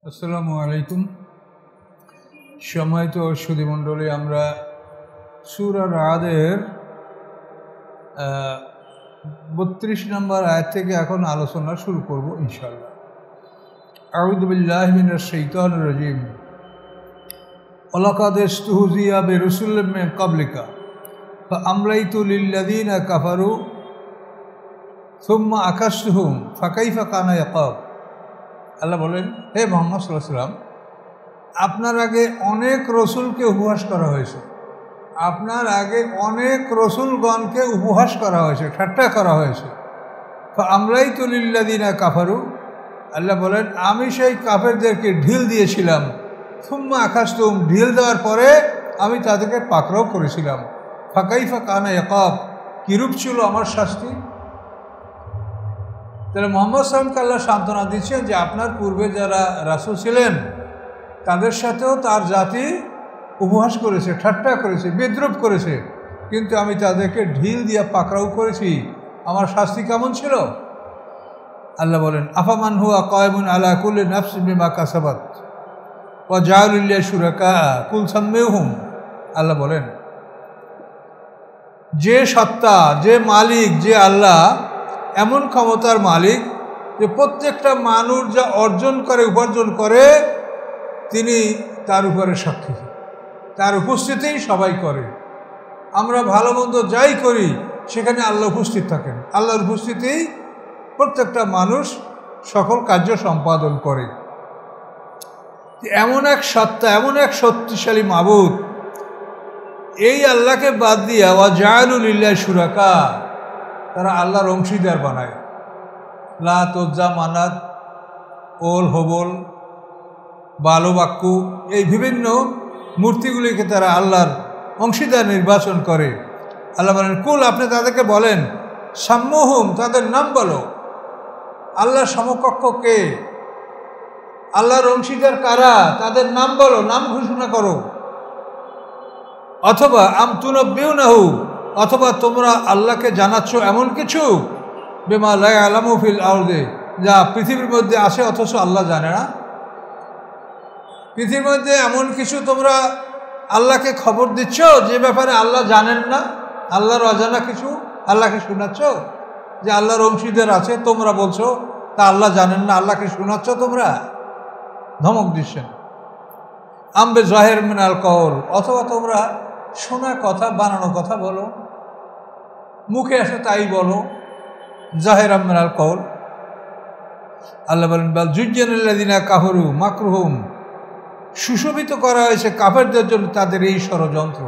আসসালামু আলাইকুম। সম্মানিত সুধীমণ্ডলী, আমরা সূরা রাদের 32 নম্বর আয়াত থেকে এখন আলোচনা শুরু করব ইনশাআল্লাহ। আউযু বিল্লাহি মিনাশ শাইতানির রাজীম। ওয়ালাকাদ ইসতুহজিয়া বিরুসুলিম মিন ক্বাবলিকা ফাআমলাইতু লিল্লাযীনা কাফারু সুম্মা আকাশতুহুম ফাকাইফা কানা ইকাব। আল্লাহ বলেন, হে মুহাম্মদ সাল্লাল্লাহু আলাইহি ওয়াসাল্লাম, আপনার আগে অনেক রসুলকে উপহাস করা হয়েছে, আপনার আগে অনেক রসুলগণকে উপহাস করা হয়েছে, ঠাট্টা করা হয়েছে। ফাআমলাইতু লিল্লাযীনা কাফারু, আল্লাহ বলেন আমি সেই কাফেরদেরকে ঢিল দিয়েছিলাম। সুম্মা আকাশতুহুম, ঢিল দেওয়ার পরে আমি তাদেরকে পাকড়াও করেছিলাম। ফাকাইফা কানা ইকাব, কিরূপ ছিল আমার শাস্তি। তাহলে মুহাম্মদ সাল্লাল্লাহু আলাইহি ওয়াসাল্লামকে আল্লাহ সান্ত্বনা দিচ্ছেন যে আপনার পূর্বে যারা রাসূল ছিলেন তাদের সাথেও তার জাতি উপহাস করেছে, ঠাট্টা করেছে, বিদ্রূপ করেছে, কিন্তু আমি তাদেরকে ঢিল দিয়ে পাকড়াও করেছি। আমার শাস্তি কেমন ছিল? আল্লাহ বলেন, আফামান হুয়া কায়িমুন আলা কুল্লি নাফসিন বিমা কাসাবাত ওয়া জাআলু লিল্লাহি শুরাকা কুল সাম্মিহুম। আল্লাহ বলেন, যে সত্তা, যে মালিক, যে আল্লাহ এমন ক্ষমতার মালিক যে প্রত্যেকটা মানুষ যা অর্জন করে, উপার্জন করে, তিনি তার উপরে সাক্ষী, তার উপস্থিতিই সবাই করে। আমরা ভালো মন্দ যাই করি সেখানে আল্লাহ উপস্থিত থাকেন, আল্লাহর উপস্থিতিই প্রত্যেকটা মানুষ সকল কার্য সম্পাদন করে। এমন এক সত্তা, এমন এক শক্তিশালী মাবুদ, এই আল্লাহকে বাদ দিয়া ওয়া জাআলু লিল্লাহি শুরাকা, তারা আল্লাহর অংশীদার বানায়। লাত, উজ্জা, মানাত, ওল, হবল, বালবাক্কু, এই বিভিন্ন মূর্তিগুলিকে তারা আল্লাহর অংশীদার নির্বাচন করে। আল্লাহ বলেন, কুল, আপনি তাদেরকে বলেন, সাম্যহুম, তাদের নাম বলো। আল্লাহর সমকক্ষ কে? আল্লাহর অংশীদার কারা? তাদের নাম বলো, নাম ঘোষণা করো। অথবা আমতুনব্বিউনাহু, অথবা তোমরা আল্লাহকে জানাচ্ছ এমন কিছু, বিমা লা ইয়ালামু ফিল আরদি, যা পৃথিবীর মধ্যে আছে অথচ আল্লাহ জানে না। পৃথিবীর মধ্যে এমন কিছু তোমরা আল্লাহকে খবর দিচ্ছ যে ব্যাপারে আল্লাহ জানেন না। আল্লাহর অজানা কিছু আল্লাহকে শোনাচ্ছ, যে আল্লাহর অংশীদার আছে তোমরা বলছো, তা আল্লাহ জানেন না, আল্লাহকে শোনাচ্ছ তোমরা, ধমক দিচ্ছেন। আমবে জাহির মিনাল কওল, অথবা তোমরা শোনা কথা, বানানো কথা বলো, মুখে আসে তাই বলো, জাহির মিনাল কওল। আল্লাহ বলেন, বাল যুজ্জানাল্লাযিনা কাফারু মাকরুহুম, সুশোভিত করা হয়েছে কাফেরদের জন্য তাদের এই ষড়যন্ত্র।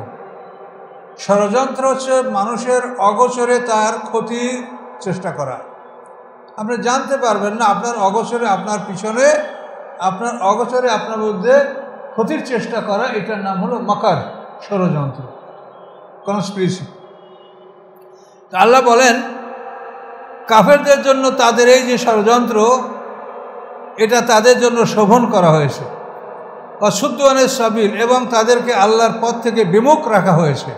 ষড়যন্ত্র হচ্ছে মানুষের অগোচরে তার ক্ষতির চেষ্টা করা। আপনি জানতে পারবেন না, আপনার অগোচরে, আপনার পিছনে, আপনার অগোচরে আপনার মধ্যে ক্ষতির চেষ্টা করা, এটার নাম হলো মাকার, ষড়যন্ত্র, কনস্পিরেসি। আল্লাহ বলেন, কাফেরদের জন্য তাদের এই যে ষড়যন্ত্র, এটা তাদের জন্য শোভন করা হয়েছে। অসুদ্দানের সাবিল, এবং তাদেরকে আল্লাহর পথ থেকে বিমুখ রাখা হয়েছে।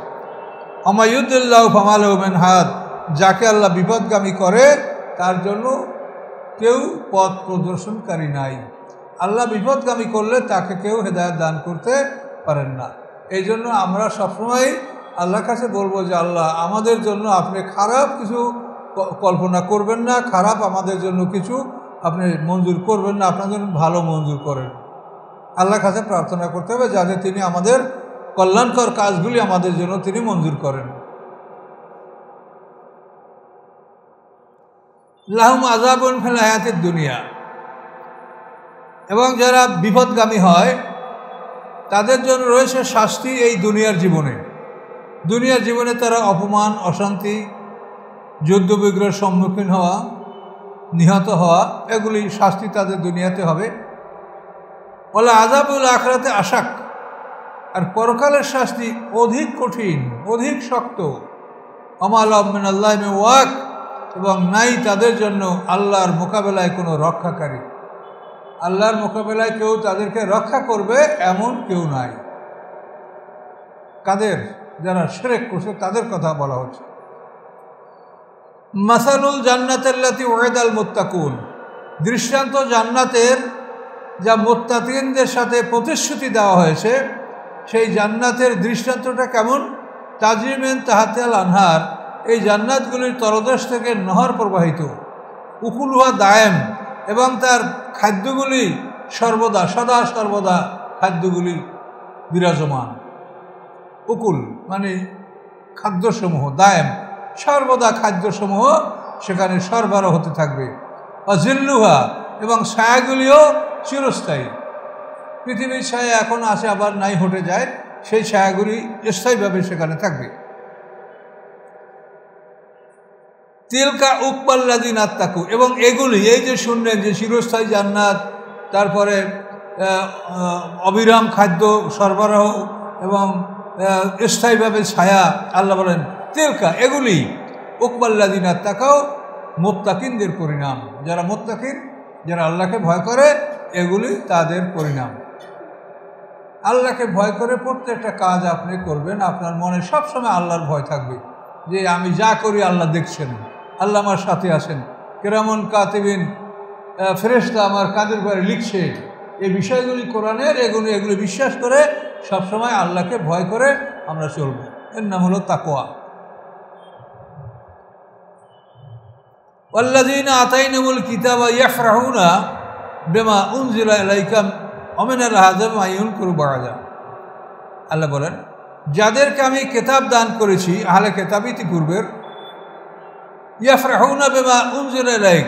আমায়ুদুল্লাহু ফামালাহু মিন হাদ, যাকে আল্লাহ বিপদগামী করে তার জন্য কেউ পথ প্রদর্শনকারী নাই। আল্লাহ বিপদগামী করলে তাকে কেউ হেদায়েত দান করতে পারেন না। এই জন্য আমরা সবসময় আল্লাহর কাছে বলবো যে আল্লাহ, আমাদের জন্য আপনি খারাপ কিছু কল্পনা করবেন না, খারাপ আমাদের জন্য কিছু আপনি মঞ্জুর করবেন না, আপনার জন্য ভালো মঞ্জুর করেন। আল্লাহর কাছে প্রার্থনা করতে হবে যাতে তিনি আমাদের কল্যাণকর কাজগুলি আমাদের জন্য তিনি মঞ্জুর করেন। লাহুম আযাবুন ফিল হায়াতিদ দুনিয়া, এবং যারা বিপদগামী হয় তাদের জন্য রয়েছে শাস্তি এই দুনিয়ার জীবনে। দুনিয়ার জীবনে তারা অপমান, অশান্তি, যুদ্ধ বিগ্রহের সম্মুখীন হওয়া, নিহত হওয়া, এগুলি শাস্তি তাদের দুনিয়াতে হবে। ওয়ালা আযাবুল আখিরাতে আশাক, আর পরকালের শাস্তি অধিক কঠিন, অধিক শক্ত। ওমা লাহুম মিনাল্লাহি মিন ওয়াক, এবং নাই তাদের জন্য আল্লাহর মোকাবেলায় কোনো রক্ষাকারী। আল্লাহর মোকাবেলায় কেউ তাদেরকে রক্ষা করবে এমন কেউ নাই। কাদের? যারা শিরক করছে তাদের কথা বলা হচ্ছে। মাসালুল জান্নাতিল্লাতী ওয়াইদাল মুত্তাকুন, দৃষ্টান্ত জান্নাতের যা মুত্তাকিনদের সাথে প্রতিশ্রুতি দেওয়া হয়েছে, সেই জান্নাতের দৃষ্টান্তটা কেমন? তাজরিমিন তাহাতিয়াল আনহার, এই জান্নাতগুলির তলদেশ থেকে নহর প্রবাহিত, উকুলুহা দায়েম, এবং তার খাদ্যগুলি সর্বদা সদা সর্বদা খাদ্যগুলি বিরাজমান। উকুল মানে খাদ্যসমূহ, দায়েম সর্বদা খাদ্যসমূহ সেখানে সরবরাহ হতে থাকবে। অজিল্লুহা, এবং ছায়াগুলিও চিরস্থায়ী। পৃথিবীর ছায়া এখন আসে আবার নাই হটে যায়, সেই ছায়াগুলি স্থায়ীভাবে সেখানে থাকবে। তিলকা উকবাল্লাযিনা আত্তাকু, এবং এগুলি, এই যে শুনলেন যে চিরস্থায়ী জান্নাত, তারপরে অবিরাম খাদ্য সরবরাহ এবং স্থায়ীভাবে ছায়া, আল্লাহ বলেন তিলকা, এগুলি উকবাল্লাযিনা আত্তাকাও, মুত্তাকিনদের পরিণাম। যারা মুত্তাকিন, যারা আল্লাহকে ভয় করে, এগুলি তাদের পরিণাম। আল্লাহকে ভয় করে প্রত্যেকটা কাজ আপনি করবেন, আপনার মনে সবসময় আল্লাহর ভয় থাকবে যে আমি যা করি আল্লাহ দেখছেন, আল্লাহ আমার সাথে আছেন, কিরামান কাতিবিন, ফেরেশতা আমার কাঁধের পরে লিখছে। এই বিষয়গুলি কোরআনের, এগুলি বিশ্বাস করে সবসময় আল্লাহকে ভয় করে আমরা চলব। এর নাম হলো তাকওয়া। ওয়াল্লাযীনা আতাইনাহুমুল কিতাবা ইয়াফরাহুনা বিমা উনজিলা ইলাইকা ওমিনাল আযাব মা ইউনকিরু বা'দা। আল্লাহ বলেন, যাদেরকে আমি কিতাব দান করেছি, আহলে কিতাব ইতিপূর্বের, ইয়াফরাহুনা বিমা উনজিলা ইলাইক,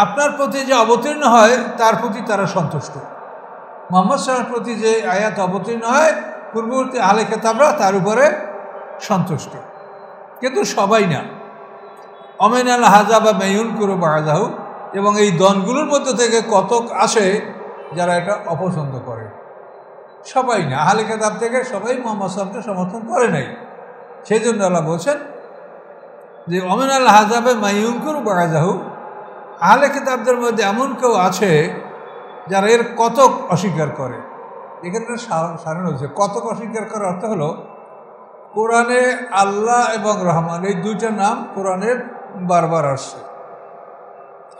আপনার প্রতি যে অবতীর্ণ হয় তার প্রতি তারা সন্তুষ্ট। মুহাম্মদ সাল্লাল্লাহু আলাইহি ওয়াসাল্লামের প্রতি যে আয়াত অবতীর্ণ হয়, পূর্ববর্তী আহলে কিতাবরা তার উপরে সন্তুষ্ট, কিন্তু সবাই না। অমিনাল আযাব মা ইউনকিরু বা'দাহু, এবং এই দনগুলোর মধ্যে থেকে কতক আসে যারা এটা অপছন্দ করে। সবাই না, আহলে কিতাব থেকে সবাই মুহাম্মদ সাল্লাল্লাহু আলাইহি ওয়াসাল্লামকে সমর্থন করে নাই। সেই জন্য আল্লাহ বলছেন যে অমিনাল আযাব মা ইউনকিরু বা'দাহু, আহলে কিতাবদের মধ্যে এমন কেউ আছে যারা এর কতক অস্বীকার করে। এখানে সারানো হচ্ছে কতক অস্বীকার করার অর্থ হলো, কোরআনে আল্লাহ এবং রহমান এই দুইটা নাম কোরআনের বারবার আসছে।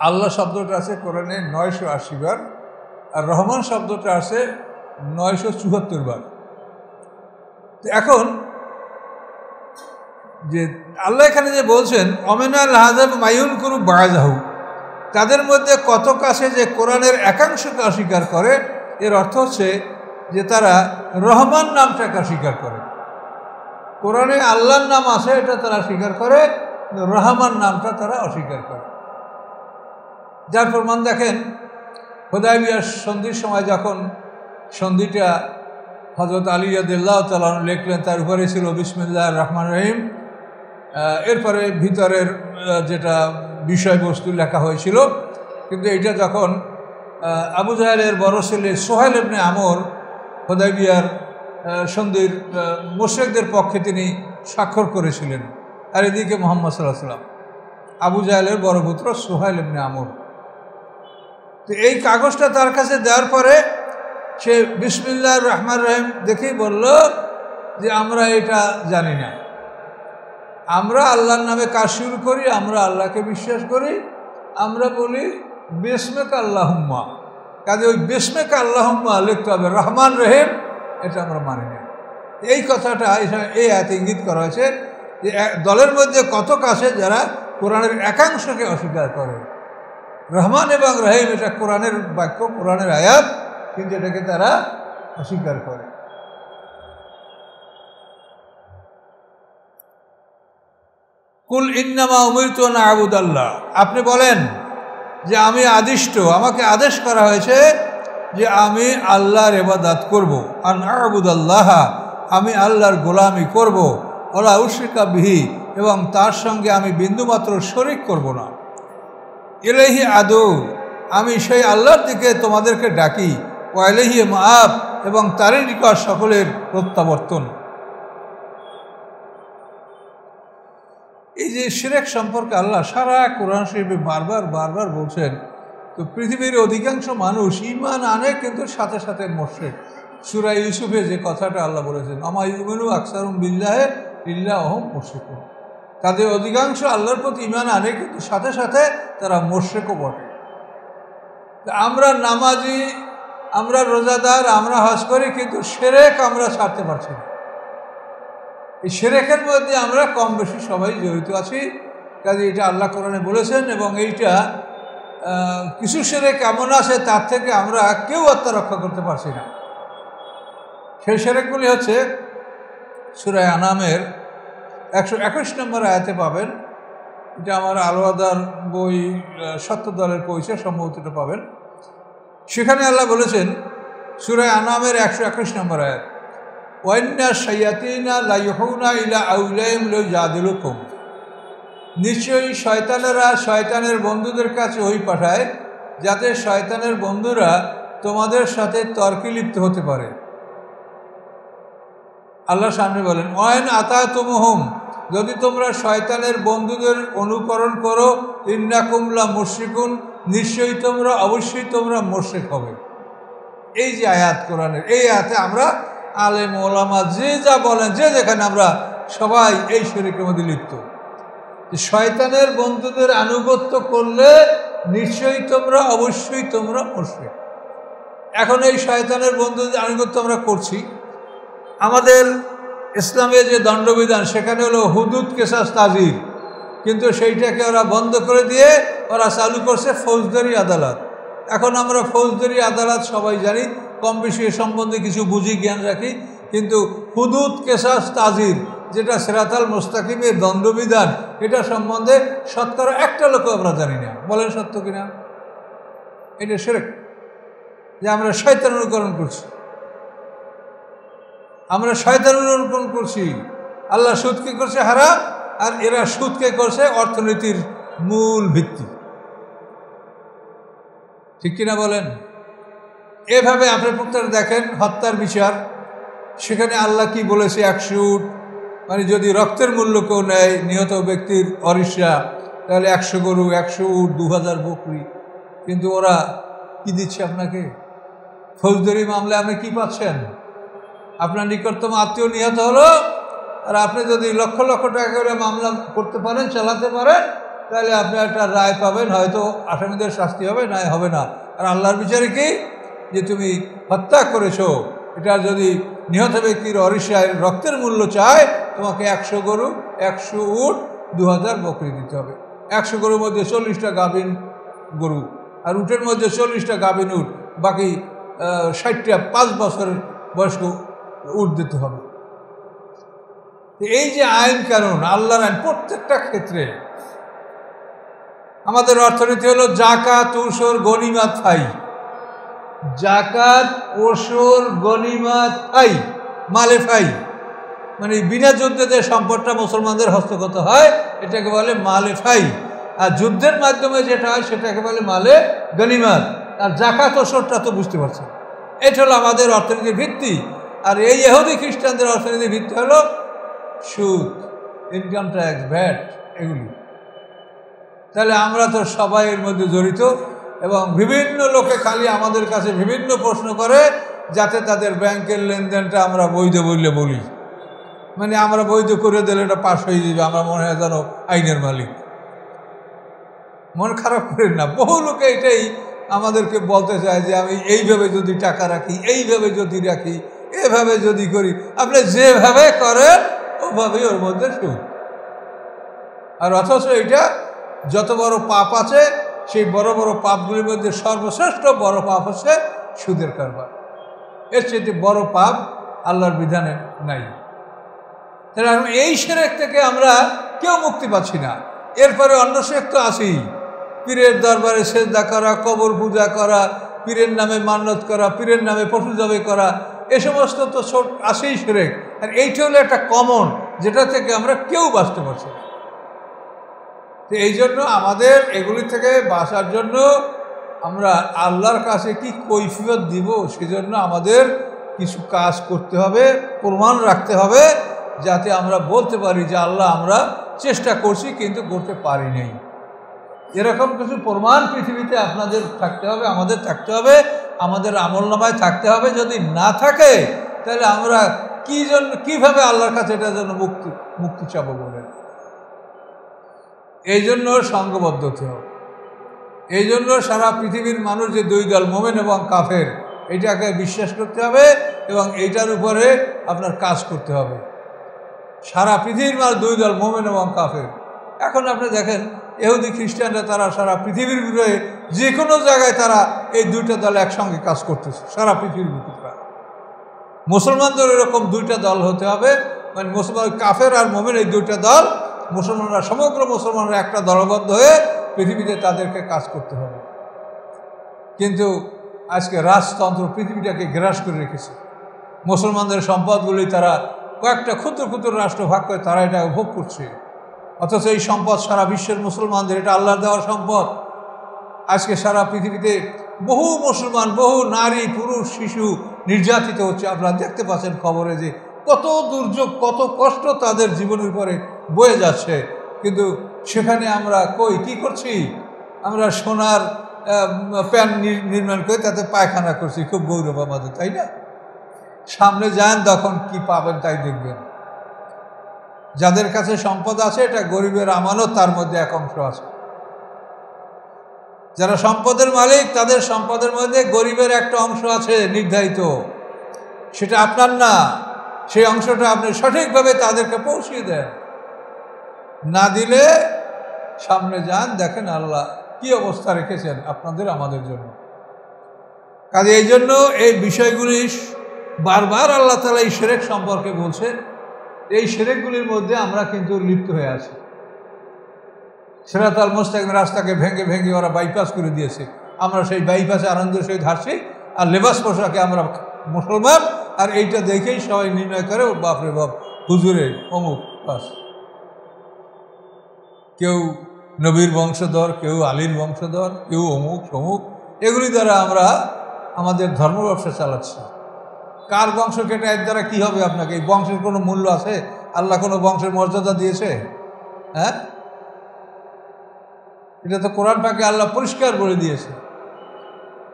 আল্লাহ শব্দটা আছে কোরআনে 980 বার, আর রহমান শব্দটা আছে 974 বার। তো এখন যে আল্লাহ এখানে যে বলছেন অমিনাল আযাব মা ইউনকিরু বা'দাহু, তাদের মধ্যে কতক আছে যে কোরআনের একাংশকে অস্বীকার করে, এর অর্থ হচ্ছে যে তারা রহমান নামটাকে অস্বীকার করে। কোরআনে আল্লাহর নাম আছে, এটা তারা স্বীকার করে, রহমান নামটা তারা অস্বীকার করে। যার প্রমাণ দেখেন, হুদায়বিয়ার সন্ধির সময় যখন সন্ধিটা হযরত আলী রাদিয়াল্লাহু তাআলা লিখলেন, তার উপরে ছিল বিসমিল্লাহির রহমানির রহিম, এরপরে ভিতরের যেটা বিষয়বস্তু লেখা হয়েছিল। কিন্তু এটা যখন আবু জাহেলের বড় ছেলে সোহেল ইবনে আমর হুদায়বিয়ার সন্ধির মুশরিকদের পক্ষে তিনি স্বাক্ষর করেছিলেন, আর এদিকে মুহাম্মদ সাল্লাল্লাহু আলাইহি ওয়াসাল্লাম, আবু জাহেলের বড় পুত্র সোহেল ইবনে আমর। তো এই কাগজটা তার কাছে দেওয়ার পরে সে বিসমিল্লাহির রহমানির রহিম দেখেই বলল যে আমরা এটা জানি না, আমরা আল্লাহর নামে কাজ শুরু করি, আমরা আল্লাহকে বিশ্বাস করি, আমরা বলি বিসমিকা আল্লাহুম্মা, কাজে ওই বিসমিকা আল্লাহুম্মা লিখতে হবে, রহমান রহিম এটা আমরা মানি না। এই কথাটা এই আয়াতে ইঙ্গিত করা হয়েছে যে দলের মধ্যে কতক আছে যারা কোরআনের একাংশকে অস্বীকার করে। রহমান এবং রহিম এটা কোরআনের বাক্য, কোরআনের আয়াত, কিন্তু এটাকে তারা অস্বীকার করে। কুল ইন্নামা উমিরতু আন আ'বুদাল্লাহ, আপনি বলেন যে আমি আদিষ্ট, আমাকে আদেশ করা হয়েছে যে আমি আল্লাহর ইবাদত করব। আন আ'বুদাল্লাহ, আমি আল্লাহর গোলামি করব। ওয়ালা উশরিকা বিহি, এবং তার সঙ্গে আমি বিন্দুমাত্র শরিক করব না। ইলাইহি আদু, আমি সেই আল্লাহর দিকে তোমাদেরকে ডাকি। ওয়া ইলাইহি মাআব, এবং তারই নিকট সকলের প্রত্যাবর্তন। এই যে শিরক সম্পর্কে আল্লাহ সারা কোরআন শরীফে বারবার বারবার বলছেন। তো পৃথিবীর অধিকাংশ মানুষ ঈমান আনে, কিন্তু সাথে সাথে মুশরিক। সূরা ইউসুফে যে কথাটা আল্লাহ বলেছেন, আমা ইউমিনু আকসারুহুম বিল্লাহি ইল্লা ওয়া হুম মুশরিকুন, তাদের অধিকাংশ আল্লাহর প্রতি ঈমান আনে, কিন্তু সাথে সাথে তারা মুশরিকও বটে। আমরা নামাজি, আমরা রোজাদার, আমরা হজ করি, কিন্তু শিরক আমরা ছাড়তে পারছি না। এই শিরকের মধ্যে আমরা কম বেশি সবাই জড়িত আছি। কাজে এটা আল্লাহ কোরআনে বলেছেন, এবং এইটা কিছু শিরক এমন আছে তার থেকে আমরা কেউ আত্মরক্ষা করতে পারছি না। সেই শিরকগুলি হচ্ছে সূরা আনামের 121 নম্বর আয়াতে পাবেন। এটা আমার আলোয়াদার বই সত্য দলের পরিচয় সম্ভবত পাবেন। সেখানে আল্লাহ বলেছেন সূরা আনামের 121 নম্বর আয়াত, ওয়াইন্না শায়াতিনা লা ইউহুনা ইলা আউলাইহিম লিয়াজাদিলুকুম, নিশ্চয়ই শয়তানেরা শয়তানের বন্ধুদের কাছে ওই পাঠায় যাতে শয়তানের বন্ধুরা তোমাদের সাথে তর্কে লিপ্ত হতে পারে। আল্লাহ সামনে বলেন, ওয়াইন আতাতুমুহুম, যদি তোমরা শয়তানের বন্ধুদের অনুকরণ করো, ইন্নাকুম লা মুশরিকুন, নিশ্চয়ই তোমরা অবশ্যই তোমরা মুশরিক হবে। এই যে আয়াত কোরআনের, এই আয়াতে আমরা আলেম ওলামা যে যা বলেন, যে যেখানে আমরা সবাই এই শিরকের মধ্যে লিপ্ত। শয়তানের বন্ধুদের আনুগত্য করলে নিশ্চয়ই তোমরা অবশ্যই তোমরা মুশরিক। এখন এই শয়তানের বন্ধুদের আনুগত্য আমরা করছি। আমাদের ইসলামের যে দণ্ডবিধান সেখানে হলো হুদুদ কেসাস তাজির, কিন্তু সেইটাকে ওরা বন্ধ করে দিয়ে ওরা চালু করছে ফৌজদারি আদালত। এখন আমরা ফৌজদারি আদালত সবাই জানি, কম বেশি এ সম্বন্ধে কিছু বুঝি, জ্ঞান রাখি, কিন্তু হুদুদ কেসাস তাজির যেটা সিরাতাল মুস্তাকিমের দণ্ডবিধান, এটা সম্বন্ধে শতকরা একটা লোকও আমরা জানি না। বলেন সত্য কিনা? এটা শিরক, যে আমরা শয়তান অনুকরণ করছি, আমরা শয়তান অনুকরণ করছি। আল্লাহ সুদকে করছে হারাম, আর এরা সুদকে করছে অর্থনীতির মূল ভিত্তি। ঠিক কিনা বলেন? এভাবে আপনি প্রত্যেক দেখেন হত্যার বিচার, সেখানে আল্লাহ কি বলেছে, 100 উট, মানে যদি রক্তের মূল্য কেউ নেয় নিহত ব্যক্তির অরিসা, তাহলে 100 গরু, 100 উট, 2000 বকরি। কিন্তু ওরা কি দিচ্ছে আপনাকে? ফৌজদারি মামলায় আপনি কি পাচ্ছেন? আপনার নিকটতম আত্মীয় নিহত হলো, আর আপনি যদি লক্ষ লক্ষ টাকা করে মামলা করতে পারেন, চালাতে পারেন, তাহলে আপনি একটা রায় পাবেন, হয়তো আসামিদের শাস্তি হবে, না হবে না। আর আল্লাহর বিচারে কি, যে তুমি হত্যা করেছো, এটা যদি নিহত ব্যক্তির অরিসায় রক্তের মূল্য চায়, তোমাকে 100 গরু, 100 উট, 2000 বকরি দিতে হবে। 100 গরুর মধ্যে 40টা গাভীন গরু, আর উটের মধ্যে 40টা গাভীন উট, বাকি 60টা 5 বছরের বয়স্ক উট দিতে হবে। এই যে আইন কানুন, আল্লাহর আইন প্রত্যেকটা ক্ষেত্রে। আমাদের অর্থনীতি হলো জাকাত, ওসর, গনিমাত, ফাই। জাকাত, ওসর, গনিমাত, ফাই, মালে ফাই, মানে বিনা যুদ্ধে যে সম্পদটা মুসলমানদের হস্তগত হয় এটাকে বলে মালে ফাই, আর যুদ্ধের মাধ্যমে যেটা হয় সেটাকে বলে মালে গনিমাত। আর জাকাত, ওসরটা তো বুঝতে পারছেন, এটা হলো আমাদের অর্থনীতির ভিত্তি। আর এই ইহুদি খ্রিস্টানদের অর্থনীতির ভিত্তি হলো সুদ, ইনকাম ট্যাক্স, ভ্যাট, এগুলি। তাহলে আমরা তো সবাই এর মধ্যে জড়িত, এবং বিভিন্ন লোকে খালি আমাদের কাছে বিভিন্ন প্রশ্ন করে যাতে তাদের ব্যাংকের লেনদেনটা আমরা বৈধ বললে বলি, মানে আমরা বৈধ করে দিলে এটা পাস হয়ে যাবে, আমরা মনে হয় যেন আইনের মালিক। মন খারাপ করেন না, বহু লোকে এটাই আমাদেরকে বলতে চায় যে আমি এইভাবে যদি টাকা রাখি, এইভাবে যদি রাখি, এভাবে যদি করি। আপনি যেভাবে করেন ওভাবেই ওর মধ্যে সুদ। আর অথচ এটা যত বড় পাপ আছে, সেই বড় বড় পাপগুলির মধ্যে সর্বশ্রেষ্ঠ বড় পাপ হচ্ছে সুদের কারবার। এর চেয়ে বড় পাপ আল্লাহর বিধানে নাই। তাহলে এই শিরক থেকে আমরা কেউ মুক্তি পাচ্ছি না। এরপরে অন্য শিরক তো আছেই, পীরের দরবারে সেজদা করা, কবর পূজা করা, পীরের নামে মান্যত করা, পীরের নামে পশু জবাই করা, এ সমস্ত তো ছোট আছেই শিরক। আর এইটা হলো একটা কমন, যেটা থেকে আমরা কেউ বাঁচতে পারছি না। তো এই জন্য আমাদের এগুলি থেকে বাঁচার জন্য আমরা আল্লাহর কাছে কি কৈফিয়ত দিব, সেজন্য আমাদের কিছু কাজ করতে হবে, প্রমাণ রাখতে হবে, যাতে আমরা বলতে পারি যে আল্লাহ আমরা চেষ্টা করছি কিন্তু করতে পারি নাই। এরকম কিছু প্রমাণ পৃথিবীতে আপনাদের থাকতে হবে, আমাদের থাকতে হবে, আমাদের আমলনামায় থাকতে হবে। যদি না থাকে তাহলে আমরা কিভাবে আল্লাহর কাছে এটার জন্য মুক্তি চাবো বলেন? এই জন্য সংঘবদ্ধ হতে হবে। এই জন্য সারা পৃথিবীর মানুষ যে দুই দল, মোমেন এবং কাফের, এটাকে বিশ্বাস করতে হবে এবং এইটার উপরে আপনার কাজ করতে হবে। সারা পৃথিবীর মানুষ দুই দল, মোমেন এবং কাফের। এখন আপনি দেখেন ইহুদি খ্রিস্টানরা তারা সারা পৃথিবীর বিরুদ্ধে যে কোনো জায়গায় তারা এই দুইটা দল একসঙ্গে কাজ করতেছে সারা পৃথিবীর বিরুদ্ধে। মুসলমানদের এরকম দুইটা দল হতে হবে, মানে মুসলমান কাফের আর মোমেন এই দুইটা দল, মুসলমানরা সমগ্র মুসলমানরা একটা দলবদ্ধ হয়ে পৃথিবীতে তাদেরকে কাজ করতে হবে। কিন্তু আজকে রাজতন্ত্র পৃথিবীটাকে গ্রাস করে রেখেছে। মুসলমানদের সম্পদগুলি তারা কয়েকটা ক্ষুদ্র ক্ষুদ্র রাষ্ট্র ভাগ করে তারা এটা ভোগ করছে, অথচ এই সম্পদ সারা বিশ্বের মুসলমানদের, এটা আল্লাহর দেওয়ার সম্পদ। আজকে সারা পৃথিবীতে বহু মুসলমান, বহু নারী, পুরুষ, শিশু নির্যাতিত হচ্ছে। আপনারা দেখতে পাচ্ছেন খবরে যে কত দুর্যোগ, কত কষ্ট তাদের জীবনের উপরে বয়ে যাচ্ছে। কিন্তু সেখানে আমরা কি করছি? আমরা সোনার প্যান নির্মাণ করে তাতে পায়খানা করছি, খুব গৌরব আমাদের, তাই না? সামনে যান তখন কি পাবেন তাই দেখবেন। যাদের কাছে সম্পদ আছে এটা গরিবের আমানত, তার মধ্যে এক অংশ আছে। যারা সম্পদের মালিক তাদের সম্পদের মধ্যে গরিবের একটা অংশ আছে নির্ধারিত, সেটা আপনার না। সেই অংশটা আপনি সঠিকভাবে তাদেরকে পৌঁছিয়ে দেন, না দিলে সামনে যান দেখেন আল্লাহ কি অবস্থা রেখেছেন আপনাদের আমাদের জন্য। কাজে এই জন্য এই বিষয়গুলি বারবার আল্লাহ তাআলা এই শিরক সম্পর্কে বলছেন। এই শিরকগুলির মধ্যে আমরা কিন্তু লিপ্ত হয়ে আছি। সিরাতাল মুস্তাকিম রাস্তাকে ভেঙে ভেঙে ওরা বাইপাস করে দিয়েছে, আমরা সেই বাইপাসে আনন্দের সহিত হাসছি, আর লেবাস পোশাকে আমরা মুসলমান, আর এইটা দেখেই সবাই নির্ণয় করে বাপরে বাপ হুজুরে অমুক বাস। কেউ নবীর বংশধর, কেউ আলীর বংশধর, কেউ অমুক সমুক, এগুলি দ্বারা আমরা আমাদের ধর্ম ব্যবসা চালাচ্ছি। কার বংশ কেটে এর দ্বারা কী হবে? আপনাকে এই বংশের কোনো মূল্য আছে? আল্লাহ কোনো বংশের মর্যাদা দিয়েছে? হ্যাঁ, এটা তো কোরআন পাকে আল্লাহ পরিষ্কার বলে দিয়েছে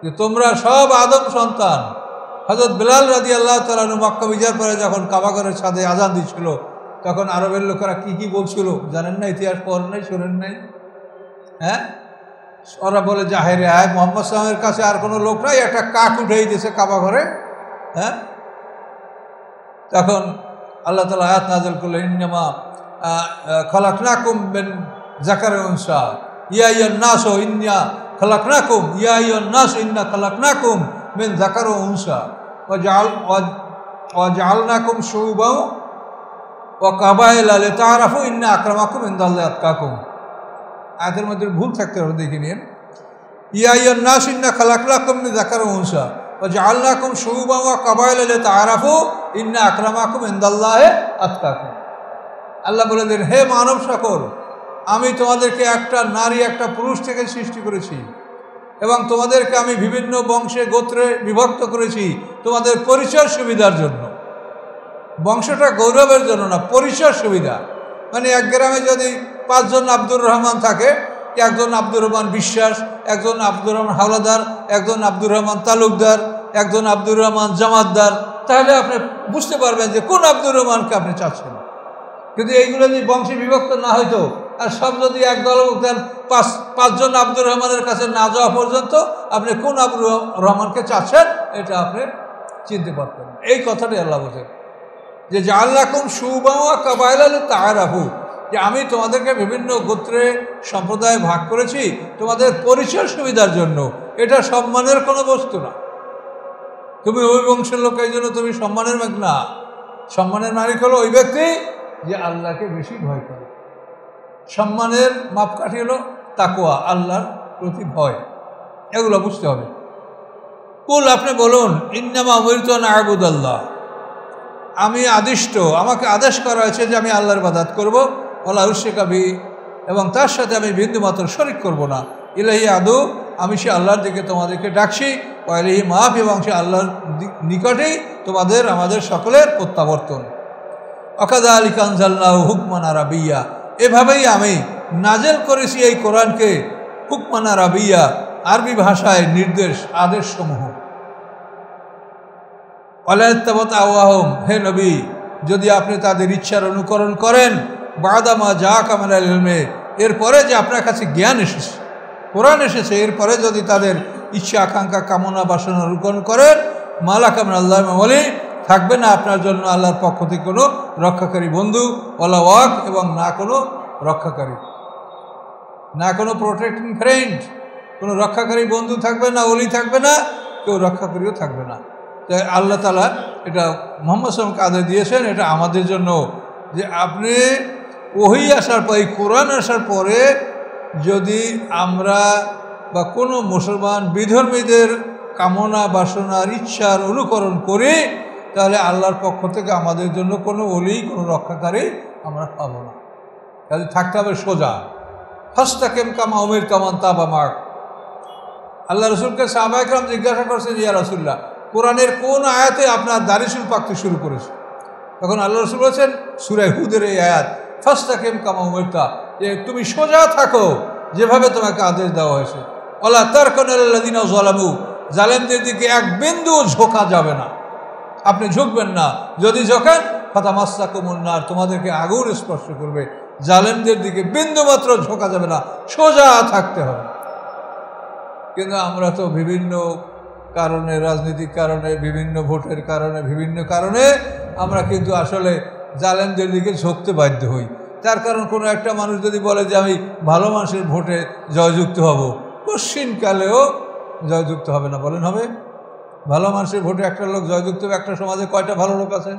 যে তোমরা সব আদম সন্তান। হযরত বেলাল রাদিয়াল্লাহু তাআলা আনহু মক্কা বিজয়ের পরে যখন কাবাঘরের ছাদে আযান দিচ্ছিল, তখন আরবের লোকেরা কি কি বলছিল জানেন না? ইতিহাস পড়েন নাই, শোনেন নাই? হ্যাঁ, ওরা বলে যে হায়রে হায়, মুহাম্মদ সাল্লাল্লাহু আলাইহি ওয়াসাল্লামের কাছে আর কোনো লোক নাই, একটা কাক উঠেই দিয়েছে কাবাঘরে। হ্যাঁ, তখন আল্লাহ তাআলা আয়াত নাযিল করলেন, ইন্নামা খালাকনাকুম মিন যাকারিন ওয়া উনসা ইয়া আইয়ুহান নাস ইন্না খালাকনাকুম ইয়া আইয়ুহান নাস ইন্না খালাকনাকুম মিন যাকারিন ওয়া উনসা ওয়া জাআলনাকুম শুউবান ওয়া কাবাইলা লিতাআরাফু ইন্না আকরামাকুম ইনদাল্লাহি আতকাকুম। আয়াতের মধ্যে ভুল থাকতে হবে, দেখে নিন। ইয়া আইয়ুহান নাস ইন্না খালাকনাকুম মিন যাকারিন ওয়া উনসা ওয়া জাআলনাকুম শুউবান ওয়া কাবাইলা লিতাআরাফু ইন্না আকরামাকুম ইনদাল্লাহি আতকাকুম। আল্লাহ বলে দেন, হে মানব সকল, আমি তোমাদেরকে একটা নারী একটা পুরুষ থেকে সৃষ্টি করেছি এবং তোমাদেরকে আমি বিভিন্ন বংশে গোত্রে বিভক্ত করেছি তোমাদের পরিচয় সুবিধার জন্য। বংশটা গৌরবের জন্য না, পরিচয় সুবিধা। মানে এক গ্রামে যদি 5 জন আব্দুর রহমান থাকে, একজন আব্দুর রহমান বিশ্বাস, একজন আব্দুর রহমান হাওলাদার, একজন আব্দুর রহমান তালুকদার, একজন আব্দুর রহমান জামাতদার, তাহলে আপনি বুঝতে পারবেন যে কোন আব্দুর রহমানকে আপনি চাচ্ছেন। কিন্তু এইগুলো যদি বংশে বিভক্ত না হইতো, আর সব যদি এক দলভুক্ত 5 জন আব্দুর রহমানের কাছে না যাওয়া পর্যন্ত আপনি কোন আব্দুর রহমানকে চাচ্ছেন এটা আপনি চিনতে পারতেন। এই কথাটাই আল্লাহ বলছেন যে জাআলনাকুম শুউবান ওয়া কাবাইলা লিতাআরাফু, যে আমি তোমাদেরকে বিভিন্ন গোত্রে সম্প্রদায় ভাগ করেছি তোমাদের পরিচয় সুবিধার জন্য। এটা সম্মানের কোনো বস্তু না। তুমি ওই বংশের লোক, এই জন্য তুমি সম্মানের মালিক না। সম্মানের মালিক হলো ওই ব্যক্তি যে আল্লাহকে বেশি ভয় করে। সম্মানের মাপকাঠি হলো তাকওয়া, আল্লাহর প্রতি ভয়। এগুলো বুঝতে হবে। কুল, আপনি বলুন, ইন্নামা উমিরতু আন আ'বুদাল্লাহ, আমি আদিষ্ট, আমাকে আদেশ করা হয়েছে যে আমি আল্লাহর ইবাদত করব, ওয়ালা উশরিকা বিহি, এবং তার সাথে আমি বিন্দুমাত্র শরিক করব না। ইলাহি আদু, আমি সে আল্লাহর দিকে তোমাদেরকে ডাকছি, ওয়া ইলাইহি মাআব, এবং সে আল্লাহর নিকটেই তোমাদের আমাদের সকলের প্রত্যাবর্তন। ওয়াকাযালিকা আনজালনাহু হুকমান আরাবিয়্যা, এভাবেই আমি নাজেল করেছি এই কোরআনকে হুকমান আরাবিয়্যা, আরবি ভাষায় নির্দেশ আদেশসমূহ। ওয়ালা ইত্তাবা'তা আহওয়াহুম, হে নবী, যদি আপনি তাদের ইচ্ছার অনুকরণ করেন, বা'দা মা জাআকা মিনাল ইলমি, এরপরে যে আপনার কাছে জ্ঞান এসেছে, কোরআন এসেছে, এরপরে যদি তাদের ইচ্ছা আকাঙ্ক্ষা কামনা বাসনা রূপণ করেন, মালাকা মিন আল্লাহি মিন ওয়ালি, থাকবে না আপনার জন্য আল্লাহর পক্ষ থেকে কোনো রক্ষাকারী বন্ধু, ওয়ালা ওয়াক, এবং না কোনো রক্ষাকারী, না কোনো প্রোটেক্টিং ফ্রেন্ড, কোনো রক্ষাকারী বন্ধু থাকবে না, ওলি থাকবে না, কেউ রক্ষাকারীও থাকবে না। তাই আল্লাহ তাআলা এটা মুহাম্মদ সাল্লাল্লাহু আলাইহি ওয়াসাল্লামকে আদেশ দিয়েছেন, এটা আমাদের জন্য, যে আপনি ওহী আসার পরে, কোরআন আসার পরে যদি আমরা বা কোনো মুসলমান বিধর্মীদের কামনা বাসনার ইচ্ছার অনুকরণ করি, তাহলে আল্লাহর পক্ষ থেকে আমাদের জন্য কোনো ওলি, কোনো রক্ষাকারী আমরা পাবো না। তাহলে থাকতে হবে সোজা, ফাস্তাকিম কামা উমিরতা ওয়ামান তাবা মা'আক। আল্লাহ রসুলকে সাহাবায়ে কেরাম জিজ্ঞাসা করছেন, ইয়া রাসূলুল্লাহ, কোরআনের কোন আয়াতে আপনার দাড়ি চুল পাকতে শুরু করেছে? তখন আল্লাহ রসুল বলেছেন, সূরা হুদের এই আয়াত, ফাস্তাকিম কামা উমিরতা, যে তুমি সোজা থাকো যেভাবে তোমাকে আদেশ দেওয়া হয়েছে। ওয়ালা তারকানু ইলাল্লাযিনা যালামু, জালেমদের দিকে এক বিন্দু ঝোঁকা যাবে না, আপনি ঝুঁকবেন না। যদি ঝোঁকেন ফাতামাসসাকুমুন নার, তোমাদেরকে আগুন স্পর্শ করবে। জালেমদের দিকে বিন্দু মাত্র ঝোঁকা যাবে না, সোজা থাকতে হবে। কিন্তু আমরা তো বিভিন্ন কারণে, রাজনৈতিক কারণে, বিভিন্ন ভোটের কারণে, বিভিন্ন কারণে আমরা কিন্তু আসলে জালেমদের দিকে ঝুঁকতে বাধ্য হই। তার কারণ কোনো একটা মানুষ যদি বলে যে আমি ভালো মানুষের ভোটে জয়যুক্ত হব, কোশ্চিনকালেও জয়যুক্ত হবে না। বলেন হবে? ভালো মানুষের ভোটে একটা লোক জয়যুক্ত হবে? একটা সমাজে কয়টা ভালো লোক আছে?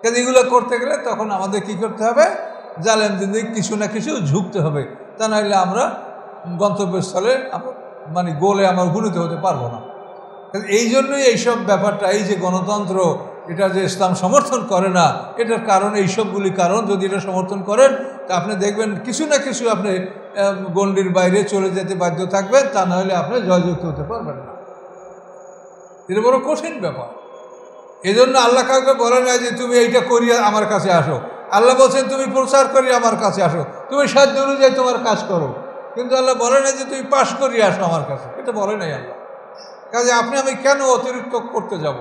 কিন্তু এগুলো করতে গেলে তখন আমাদের কি করতে হবে? জালেমদের দিকে কিছু না কিছু ঝুঁকতে হবে, তা নাহলে আমরা গন্তব্যস্থলে মানে গোলে আমরা উপনীত হতে পারবো না। এই জন্যই এইসব ব্যাপারটা, এই যে গণতন্ত্র, এটা যে ইসলাম সমর্থন করে না, এটার কারণ এইসবগুলি কারণ। যদি এটা সমর্থন করেন তা আপনি দেখবেন কিছু না কিছু আপনি গণ্ডির বাইরে চলে যেতে বাধ্য থাকবেন, তা নাহলে আপনি জয়যুক্ত হতে পারবেন না। এটা বড় কঠিন ব্যাপার। এই জন্য আল্লাহ কাউকে বলে না যে তুমি এইটা করিয়া আমার কাছে আসো। আল্লাহ বলছেন তুমি প্রচার করিয়া আমার কাছে আসো, তুমি সাধ্য অনুযায়ী তোমার কাজ করো। কিন্তু আল্লাহ বলে না যে তুমি পাশ করিয়ে আসো আমার কাছে, এটা বলে নাই আল্লাহ। কাজে আপনি আমি কেন অতিরিক্ত করতে যাব?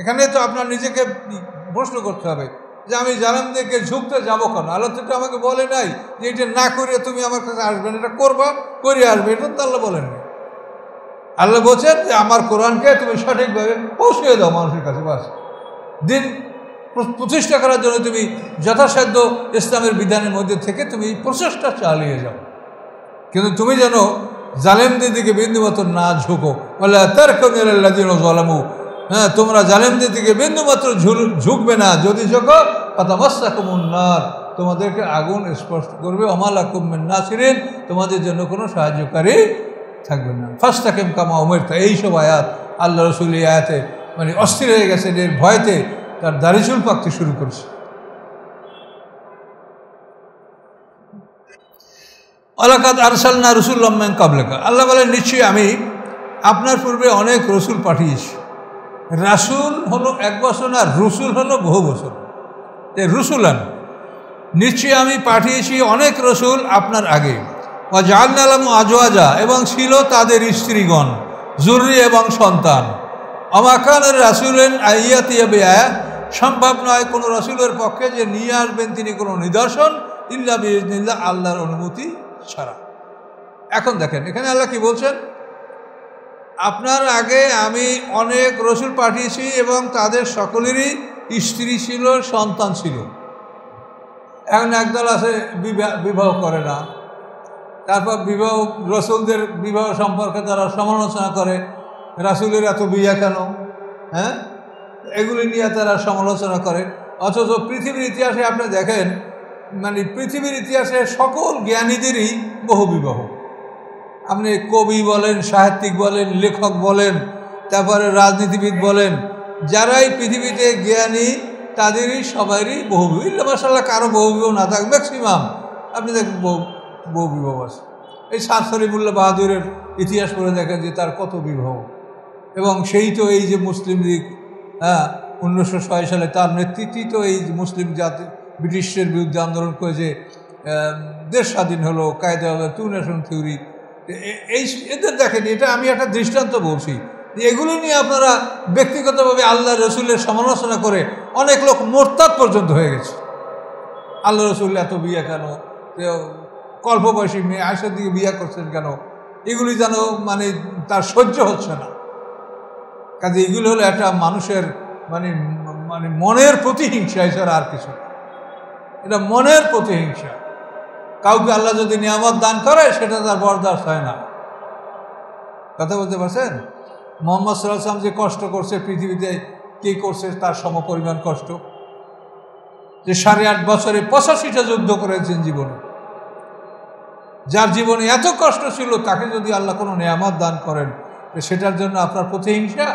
এখানে তো আপনার নিজেকে প্রশ্ন করতে হবে যে আমি জালেমদেরকে ঝুঁকতে যাবো কেন? আল্লাহ তো আমাকে বলে নাই যে এটা না করিয়ে তুমি আমার কাছে আসবেন, এটা করবা, করিয়ে আসবে, এটা তো আল্লাহ বলেন। আল্লাহ বলছেন যে আমার কোরআনকে তুমি সঠিকভাবে পৌঁছে দাও মানুষের কাছে, বাস। দিন প্রতিষ্ঠা করার জন্য তুমি যথাসাধ্য ইসলামের বিধানের মধ্যে থেকে তুমি প্রচেষ্টা চালিয়ে যাও, কিন্তু তুমি যেন জালেমদের দিকে বিন্দুমাত্র না ঝুঁকো। ওয়ালা তারকানু ইলাল্লাযিনা যালামু, হ্যাঁ, তোমরা জালেমদের দিকে বিন্দুমাত্র ঝুঁকবে না। যদি ঝুঁকো ফাতামাসসাকুমুন নার, তোমাদেরকে আগুন স্পর্শ করবে। ওয়া মা লাকুম মিন নাসিরিন, তোমাদের জন্য কোনো সাহায্যকারী থাকবে না। ফাস্তাকিম কামা উমিরতা, এইসব আয়াত আল্লাহ রসুল এই আয়াতে মানে অস্থির হয়ে গেছেন, এর ভয়তে তার দাড়ি চুল পাকতে শুরু করছে। ওয়ালাকাদ আরসালনা রাসূলাম মিন ক্বাবলিকা, আল্লাহ বলেন নিশ্চয়ই আমি আপনার পূর্বে অনেক রসুল পাঠিয়েছি। রাসূল হলো এক বছর না, রসুল হলো বহু বছর। রসুলান, নিশ্চয়ই আমি পাঠিয়েছি অনেক রসুল আপনার আগে। ওয়া জাআলনা লাহুম আজওয়াজা, এবং ছিল তাদের স্ত্রীগণ, যুররি এবং সন্তান। ওমা কানা রাসূলুন আইয়াতিয়া বিআয়া, সম্ভব নয় কোনো রসুলের পক্ষে যে নিয়ে আসবেন তিনি কোনো নিদর্শন, ইল্লা বিইজনিল্লাহ, আল্লাহর অনুমতি ছাড়া। এখন দেখেন এখানে আল্লাহ কি বলছেন, আপনার আগে আমি অনেক রসুল পাঠিয়েছি এবং তাদের সকলেরই স্ত্রী ছিল, সন্তান ছিল। এখন একদল আছে বিবাহ করে না, তারপর বিবাহ, রসুলদের বিবাহ সম্পর্কে তারা সমালোচনা করে, রাসূলের এত বিয়ে কেন, হ্যাঁ, এগুলি নিয়ে তারা সমালোচনা করে। অথচ পৃথিবীর ইতিহাসে আপনি দেখেন, মানে পৃথিবীর ইতিহাসে সকল জ্ঞানীদেরই বহু বিবাহ। আপনি কবি বলেন, সাহিত্যিক বলেন, লেখক বলেন, তারপরে রাজনীতিবিদ বলেন, যারাই পৃথিবীতে জ্ঞানী তাদেরই সবারই বহু বিবাহ। ইল্লা মাশাআল্লাহ কারো বহু বিবাহ না থাক, ম্যাক্সিমাম আপনি দেখেন বহু বিবাহ আছে। এই সাদ সলিমুল্লাহ বাহাদুরের ইতিহাস পড়ে দেখেন যে তার কত বিবাহ। এবং সেই তো এই যে মুসলিম লীগ, হ্যাঁ, 1906 সালে তার নেতৃত্বেই তো এই মুসলিম জাতি ব্রিটিশের বিরুদ্ধে আন্দোলন করে যে দেশ স্বাধীন হলো, কায়দা হলো, টু নেশন থিওরি। এই এদের দেখেন, এটা আমি একটা দৃষ্টান্ত বলছি যে এগুলো নিয়ে আপনারা ব্যক্তিগতভাবে আল্লাহ রসুলের সমালোচনা করে অনেক লোক মোরতাদ পর্যন্ত হয়ে গেছে। আল্লাহ রসুল এত বিয়ে কেন, অল্প বয়সী মেয়ে আয়েশার দিকে বিয়ে করছেন কেন, এগুলি যেন মানে তার সহ্য হচ্ছে না। কাজে এগুলো হলো একটা মানুষের মানে মানে মনের প্রতিহিংসা, এছাড়া আর কিছু। এটা মনের প্রতিহিংসা। কাউকে আল্লাহ যদি নিয়ামত দান করে সেটা তার বরদাস্ত হয় না। কথা বলতে পারছেন? মোহাম্মদ সাল্লাল্লাহু আলাইহি ওয়াসাল্লাম যে কষ্ট করছে পৃথিবীতে, কে করছে তার সমপরিমাণ কষ্ট? যে 8.5 বছরে 85টা যুদ্ধ করেছেন জীবনে, যার জীবনে এত কষ্ট ছিল, তাকে যদি আল্লাহ কোনো নিয়ামত দান করেন সেটার জন্য আপনার প্রতিহিংসা?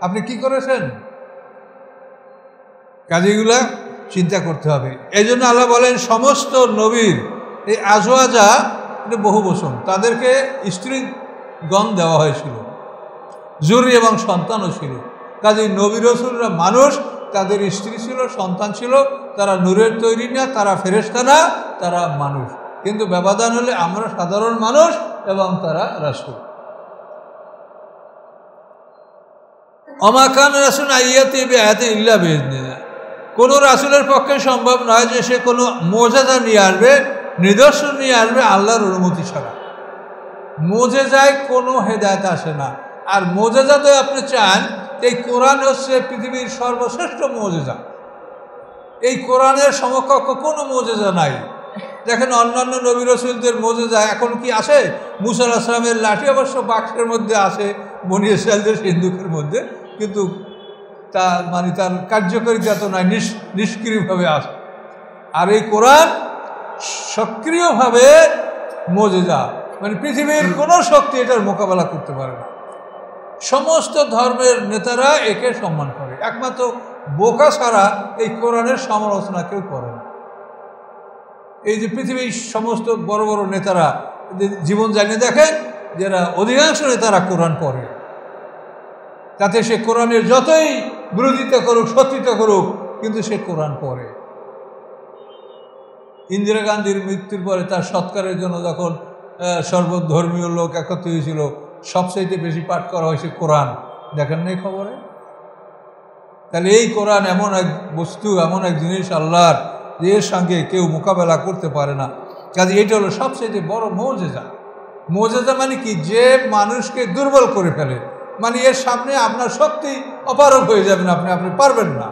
আপনি কি করেছেন? কাজেগুলা চিন্তা করতে হবে। এই জন্য আল্লাহ বলেন সমস্ত নবীর এই আজওয়াজা, এটা বহু বচন, তাদেরকে স্ত্রীগণ দেওয়া হয়েছিল, জুরি এবং সন্তানও ছিল। কাজেই নবী রাসূলরা মানুষ, তাদের স্ত্রী ছিল, সন্তান ছিল, তারা নূরের তৈরি না, তারা ফেরেশতা না, তারা মানুষ। কিন্তু ব্যবধান হলে আমরা সাধারণ মানুষ এবং তারা রাসূল। ওমা কানা রাসূলুন আইয়াতি বিআয়াতিন ইল্লা বিইذনিল্লাহ। কোনো রাসূলের পক্ষে সম্ভব নয় যে সে কোনো মুজিজা নিয়ে আসবে, নিদর্শন নিয়ে আসবে আল্লাহর অনুমতি ছাড়া। মুজিজায় কোনো হেদায়েত আসে না। আর মুজিজা তো আপনি চান, এই কোরআন হচ্ছে পৃথিবীর সর্বশ্রেষ্ঠ মুজিজা। এই কোরআনের সমকক্ষ কোনো মুজিজা নাই। দেখেন অন্যান্য নবী রাসূলদের মুজিজা এখন কি আছে? মূসা আলাইহিস সালামের লাঠি অবশ্য বাক্সের মধ্যে আছে, বনী ইসরাঈলদের সিন্ধুকের মধ্যে, কিন্তু তা মানে তার কার্যকারিতা তো নাই, নিষ্ক্রিয়ভাবে আছে। আর এই কোরআন সক্রিয়ভাবে মুজিজা, মানে পৃথিবীর কোনো শক্তি এটার মোকাবেলা করতে পারে না। সমস্ত ধর্মের নেতারা একে সম্মান করে, একমাত্র বোকা ছাড়া এই কোরআনের সমালোচনা কেউ করে না। এই যে পৃথিবীর সমস্ত বড় বড় নেতারা জীবন জানিয়ে দেখেন, যারা অধিকাংশ নেতারা কোরআন পড়ে, তাতে সে কোরআনের যতই বিরোধিতা করুক, সত্যিতা করুক, কিন্তু সে কোরআন পড়ে। ইন্দিরা গান্ধীর মৃত্যুর পরে তার সৎকারের জন্য যখন সর্বধর্মীয় লোক একত্রিত হয়েছিল, সবচাইতে বেশি পাঠ করা হয়েছে কোরআন। দেখেন না এই খবরে? তাহলে এই কোরআন এমন এক বস্তু, এমন এক জিনিস আল্লাহর, যে এর সঙ্গে কেউ মোকাবেলা করতে পারে না। কাজে এটা হলো সবচেয়ে বড় মুজিজা। মুজিজা মানে কি? যে মানুষকে দুর্বল করে ফেলে, মানে এর সামনে আপনার শক্তি অপারগ হয়ে যাবেন, আপনি পারবেন না।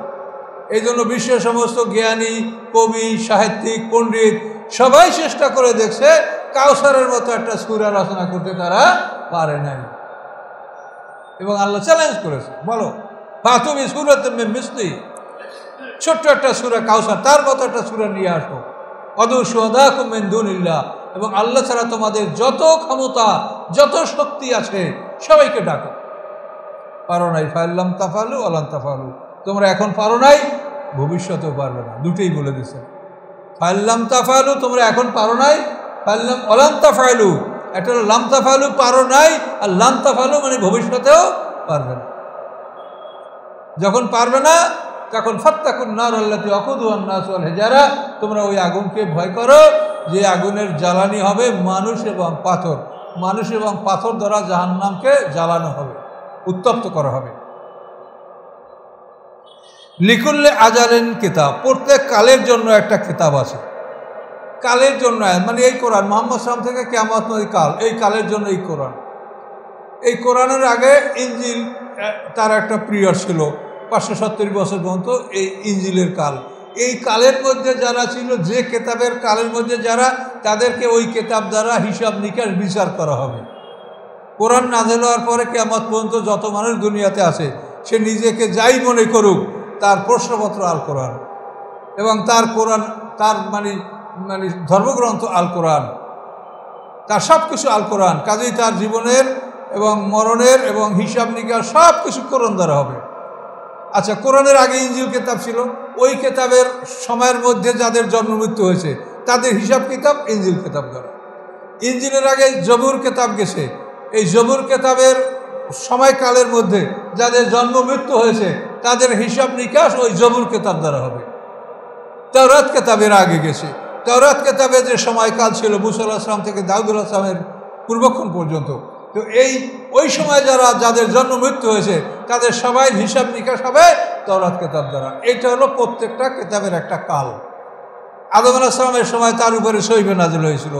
এই জন্য বিশ্বের সমস্ত জ্ঞানী, কবি, সাহিত্যিক, পণ্ডিত সবাই চেষ্টা করে দেখছে, কাউসারের মতো একটা সূরা রচনা করতে তারা পারে নাই। এবং আল্লাহ চ্যালেঞ্জ করেছে, বলো ফাতু বিসূরাতিন মিন মিসলি, ছোট্ট একটা সূরা কাউসার, তার মতো একটা সূরা নিয়ে আসো। ওয়াদউ শুহাদাকুম মিন দুনিল্লাহ, এবং আল্লাহ ছাড়া তোমাদের যত ক্ষমতা, যত শক্তি আছে সবাইকে ডাকো। পারো নাই, ফাইল্লাম তাফালু ওয়ালান তাফালু, তোমরা এখন পারো নাই, ভবিষ্যতেও পারবে না। দুটোই বলে দিছে, ফাইল্লাম তাফালু তোমরা এখন পারো নাই, ফাইল্লাম ওয়ালান তাফালু, একটা লাম তাফালু পারো নাই, আর লাম তাফালু মানে ভবিষ্যতেও পারবে না। যখন পারবে না তখন ফাত্তাকুন নার আল্লাতী ওয়াকুদুহান নাস ওয়াল হিজারা, তোমরা ওই আগুনকে ভয় করো যে আগুনের জ্বালানি হবে মানুষ এবং পাথর। মানুষ এবং পাথর দ্বারা জাহান্নামকে জ্বালানো হবে, উত্তপ্ত করা হবে। লিকুল্লি আজালিন কিতাব, প্রত্যেক কালের জন্য একটা কিতাব আছে। কালের জন্য মানে এই কোরআন, মুহাম্মদ সাল্লাল্লাহু আলাইহি ওয়াসাল্লাম থেকে কিয়ামত নবী কাল, এই কালের জন্য এই কোরআন। এই কোরআনের আগে ইনজিল তার একটা পিরিয়ড ছিল, 570 বছর পর্যন্ত এই ইনজিলের কাল। এই কালের মধ্যে যারা ছিল, যে কেতাবের কালের মধ্যে যারা, তাদেরকে ওই কেতাব দ্বারা হিসাব নিকাশ বিচার করা হবে। কোরআন নাযিল হওয়ার পরে কিয়ামত পর্যন্ত যত মানুষ দুনিয়াতে আছে, সে নিজেকে যাই মনে করুক, তার প্রশ্নপত্র আল কোরআন, এবং তার কোরআন, তার মানে ধর্মগ্রন্থ আল কোরআন, তার সব কিছু আল কোরআন। কাজেই তার জীবনের এবং মরণের এবং হিসাব নিকাশ সব কিছু কোরআন দ্বারা হবে। আচ্ছা, কোরআনের আগে ইনজিল কিতাব ছিল, ওই কিতাবের সময়ের মধ্যে যাদের জন্ম মৃত্যু হয়েছে তাদের হিসাব কিতাব ইনজিল কিতাব দ্বারা। ইনজিলের আগে জবুর কিতাব গেছে, এই জবুর কিতাবের সময়কালের মধ্যে যাদের জন্ম মৃত্যু হয়েছে তাদের হিসাব নিকাশ ওই জবুর কিতাব দ্বারা হবে। তাওরাত কিতাবের আগে গেছে, তাওরাত কিতাবের যে সময়কাল ছিল মূসা আলাইহিস সালাম থেকে দাউদ আলাইহিস সালামের পূর্বক্ষণ পর্যন্ত, তো ওই সময় যাদের জন্ম মৃত্যু হয়েছে তাদের সবাই হিসাব নিকাশ হবে তাওরাত কিতাব দ্বারা। এইটা হলো প্রত্যেকটা কিতাবের একটা কাল। আদম আলাইহিস সালামের সময় তার উপরে সহিফা নাযিল হয়েছিল,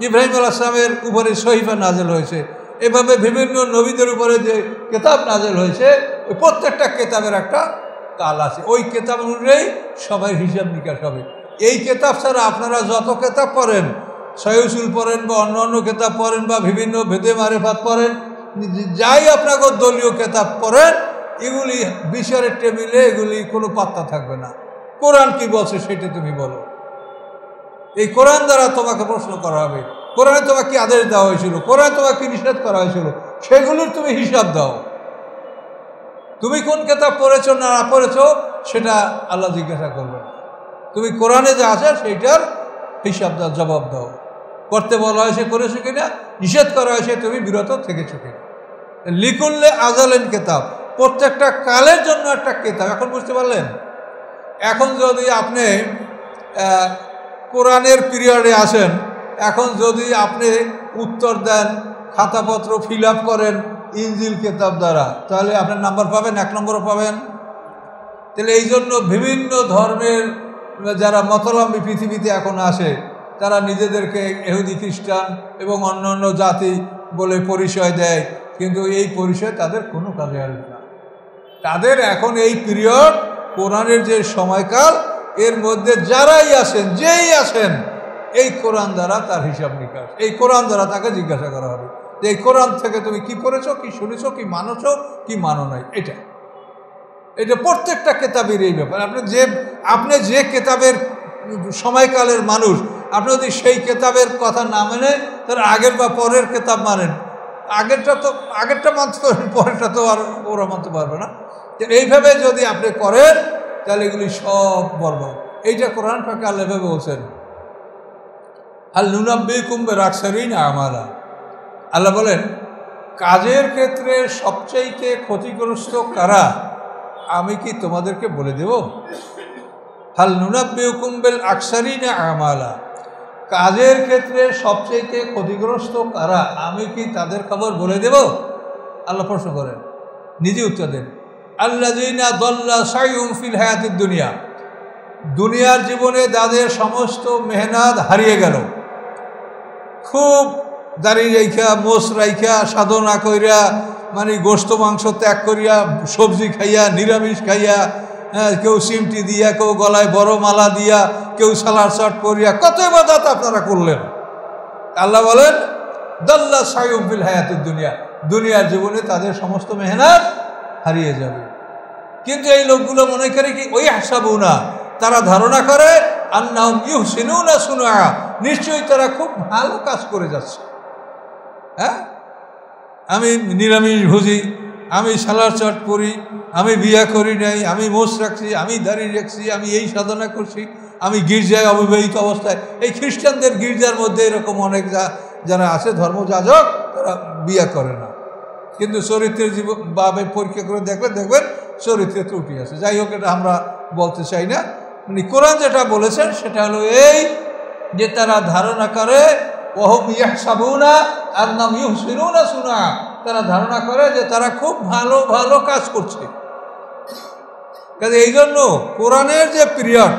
ইব্রাহিম আলাইহিস সালামের উপরে সহিফা নাযিল হয়েছে। এভাবে বিভিন্ন নবীদের উপরে যে কিতাব নাযিল হয়েছে, ওই প্রত্যেকটা কিতাবের একটা কাল আছে। ওই কিতাব অনুযায়ী সবাই হিসাব নিকাশ হবে। এই কিতাব ছাড়া আপনারা যত কিতাব পড়েন, সহিহ উসুল পড়েন বা অন্য অন্য কিতাব পড়েন বা বিভিন্ন ভেদে মারেফাত পড়েন, যাই আপনাকে দলীয় কিতাব পড়েন, এগুলি বিচারের টেবিলে এগুলি কোনো পাত্তা থাকবে না। কোরআন কি বলছে সেটা তুমি বলো। এই কোরআন দ্বারা তোমাকে প্রশ্ন করা হবে। কোরআনে তোমাকে কি আদেশ দেওয়া হয়েছিল, কোরআনে তোমাকে কি নিষেধ করা হয়েছিল, সেগুলোর তুমি হিসাব দাও। তুমি কোন কিতাব পড়েছো না পড়েছো সেটা আল্লাহ জিজ্ঞাসা করবে না। তুমি কোরআনে যা আছে সেইটার হিসাব দাও, জবাব দাও। করতে বলা হয়েছে করেছো কিনা, নিষেধ করা হয়েছে তুমি বিরত থেকেছো কিনা। লিকুল্লে আজালেন কিতাব, প্রত্যেকটা কালের জন্য একটা কিতাব। এখন বুঝতে পারলেন? এখন যদি আপনি কোরআনের পিরিয়ডে আসেন, এখন যদি আপনি উত্তর দেন, খাতাপত্র ফিল আপ করেন ইনজিল কিতাব দ্বারা, তাহলে আপনার নাম্বার পাবেন, 1 নম্বরও পাবেন। তাহলে এই জন্য বিভিন্ন ধর্মের যারা মতলম্বী পৃথিবীতে এখন আসে, তারা নিজেদেরকে ইহুদি খ্রিস্টান এবং অন্য অন্য জাতি বলে পরিচয় দেয়, কিন্তু এই পরিচয় তাদের কোনো কাজে আসবে না। তাদের এখন এই পিরিয়ড, কোরআনের যে সময়কাল, এর মধ্যে যারাই আসেন, যেই আসেন, এই কোরআন দ্বারা তার হিসাব নিকাশ, এই কোরআন দ্বারা তাকে জিজ্ঞাসা করা হবে যে এই কোরআন থেকে তুমি কি করেছো, কি শুনেছো, কি মানছো, কি মানো নাই। এটা প্রত্যেকটা কেতাবের এই ব্যাপার। আপনি যে কেতাবের সময়কালের মানুষ, আপনি যদি সেই কেতাবের কথা না মেনে তার আগের বা পরের কেতাব মানেন, আগেরটা মানতে পারবেন, পরেরটা তো আর ওরা মানতে পারবে না। এইভাবে যদি আপনি করেন তাহলে এগুলি সব বরবাদ। এইটা কোরআন পাকে আল্লাহ এভাবে বলছেন, হাল নুনাব্বিউকুম বিল-আখসারিনা আমালা। আল্লাহ বলেন, কাজের ক্ষেত্রে সবচাইতে ক্ষতিগ্রস্ত কারা, আমি কি তোমাদেরকে বলে দেব? হাল নুনাব্বিউকুম বিল-আখসারিনা আমালা, কাজের ক্ষেত্রে সবচাইতে ক্ষতিগ্রস্ত কারা, আমি কি তাদের খবর বলে দেব? আল্লাহ প্রশ্ন করেন, নিজে উত্তর দেন, আল্লাযীনা দাল্লা সাইয়ুহুম ফিল হায়াতিদ দুনিয়া, দুনিয়ার জীবনে যাদের সমস্ত মেহনত হারিয়ে গেল, খুব দাড়ি রাইখা, মোষ রাইখা, সাধনা কইরা, মানে গোস্ত মাংস ত্যাগ করিয়া, সবজি খাইয়া, নিরামিষ খাইয়া, কেউ সিমটি দিয়া, কেউ গলায় বড় মালা দিয়া, কেউ সালার শট করিয়া, কত ইবাদত আপনারা করলেন। আল্লাহ বলেন, দাল্লা সাইয়ুহুম ফিল হায়াতিদ দুনিয়া, দুনিয়ার জীবনে তাদের সমস্ত মেহনত হারিয়ে যাবে। কিন্তু এই লোকগুলো মনে করে কি, ওই হাসাবুনা, তারা ধারণা করে, আন্নাহুম ইউহসিনুনা সুনআ, নিশ্চয়ই তারা খুব ভালো কাজ করে যাচ্ছে। হ্যাঁ, আমি নিরামিষ ভোজি, আমি সালার চট পড়ি, আমি বিয়া করি নাই, আমি মোষ রাখছি, আমি দাড়ি রাখছি, আমি এই সাধনা করছি, আমি গির্জায় অবিবাহিত অবস্থায়। এই খ্রিস্টানদের গির্জার মধ্যে এরকম অনেক যারা আছে ধর্মযাজক, তারা বিয়া করে না, কিন্তু চরিত্রের জীবন ভাবে পরীক্ষা করে দেখবেন চরিত্রে ত্রুটি আছে। যাই হোক, এটা আমরা বলতে চাই না। মানে কোরআন যেটা বলেছেন সেটা হলো এই, যে তারা ধারণা করে, ওয়াহুম ইয়াহসাবুনা আন্নাহুম ইউহসিনুনা সুনআ, তারা ধারণা করে যে তারা খুব ভালো ভালো কাজ করছে। কাজে এই জন্য কোরআনের যে পিরিয়ড,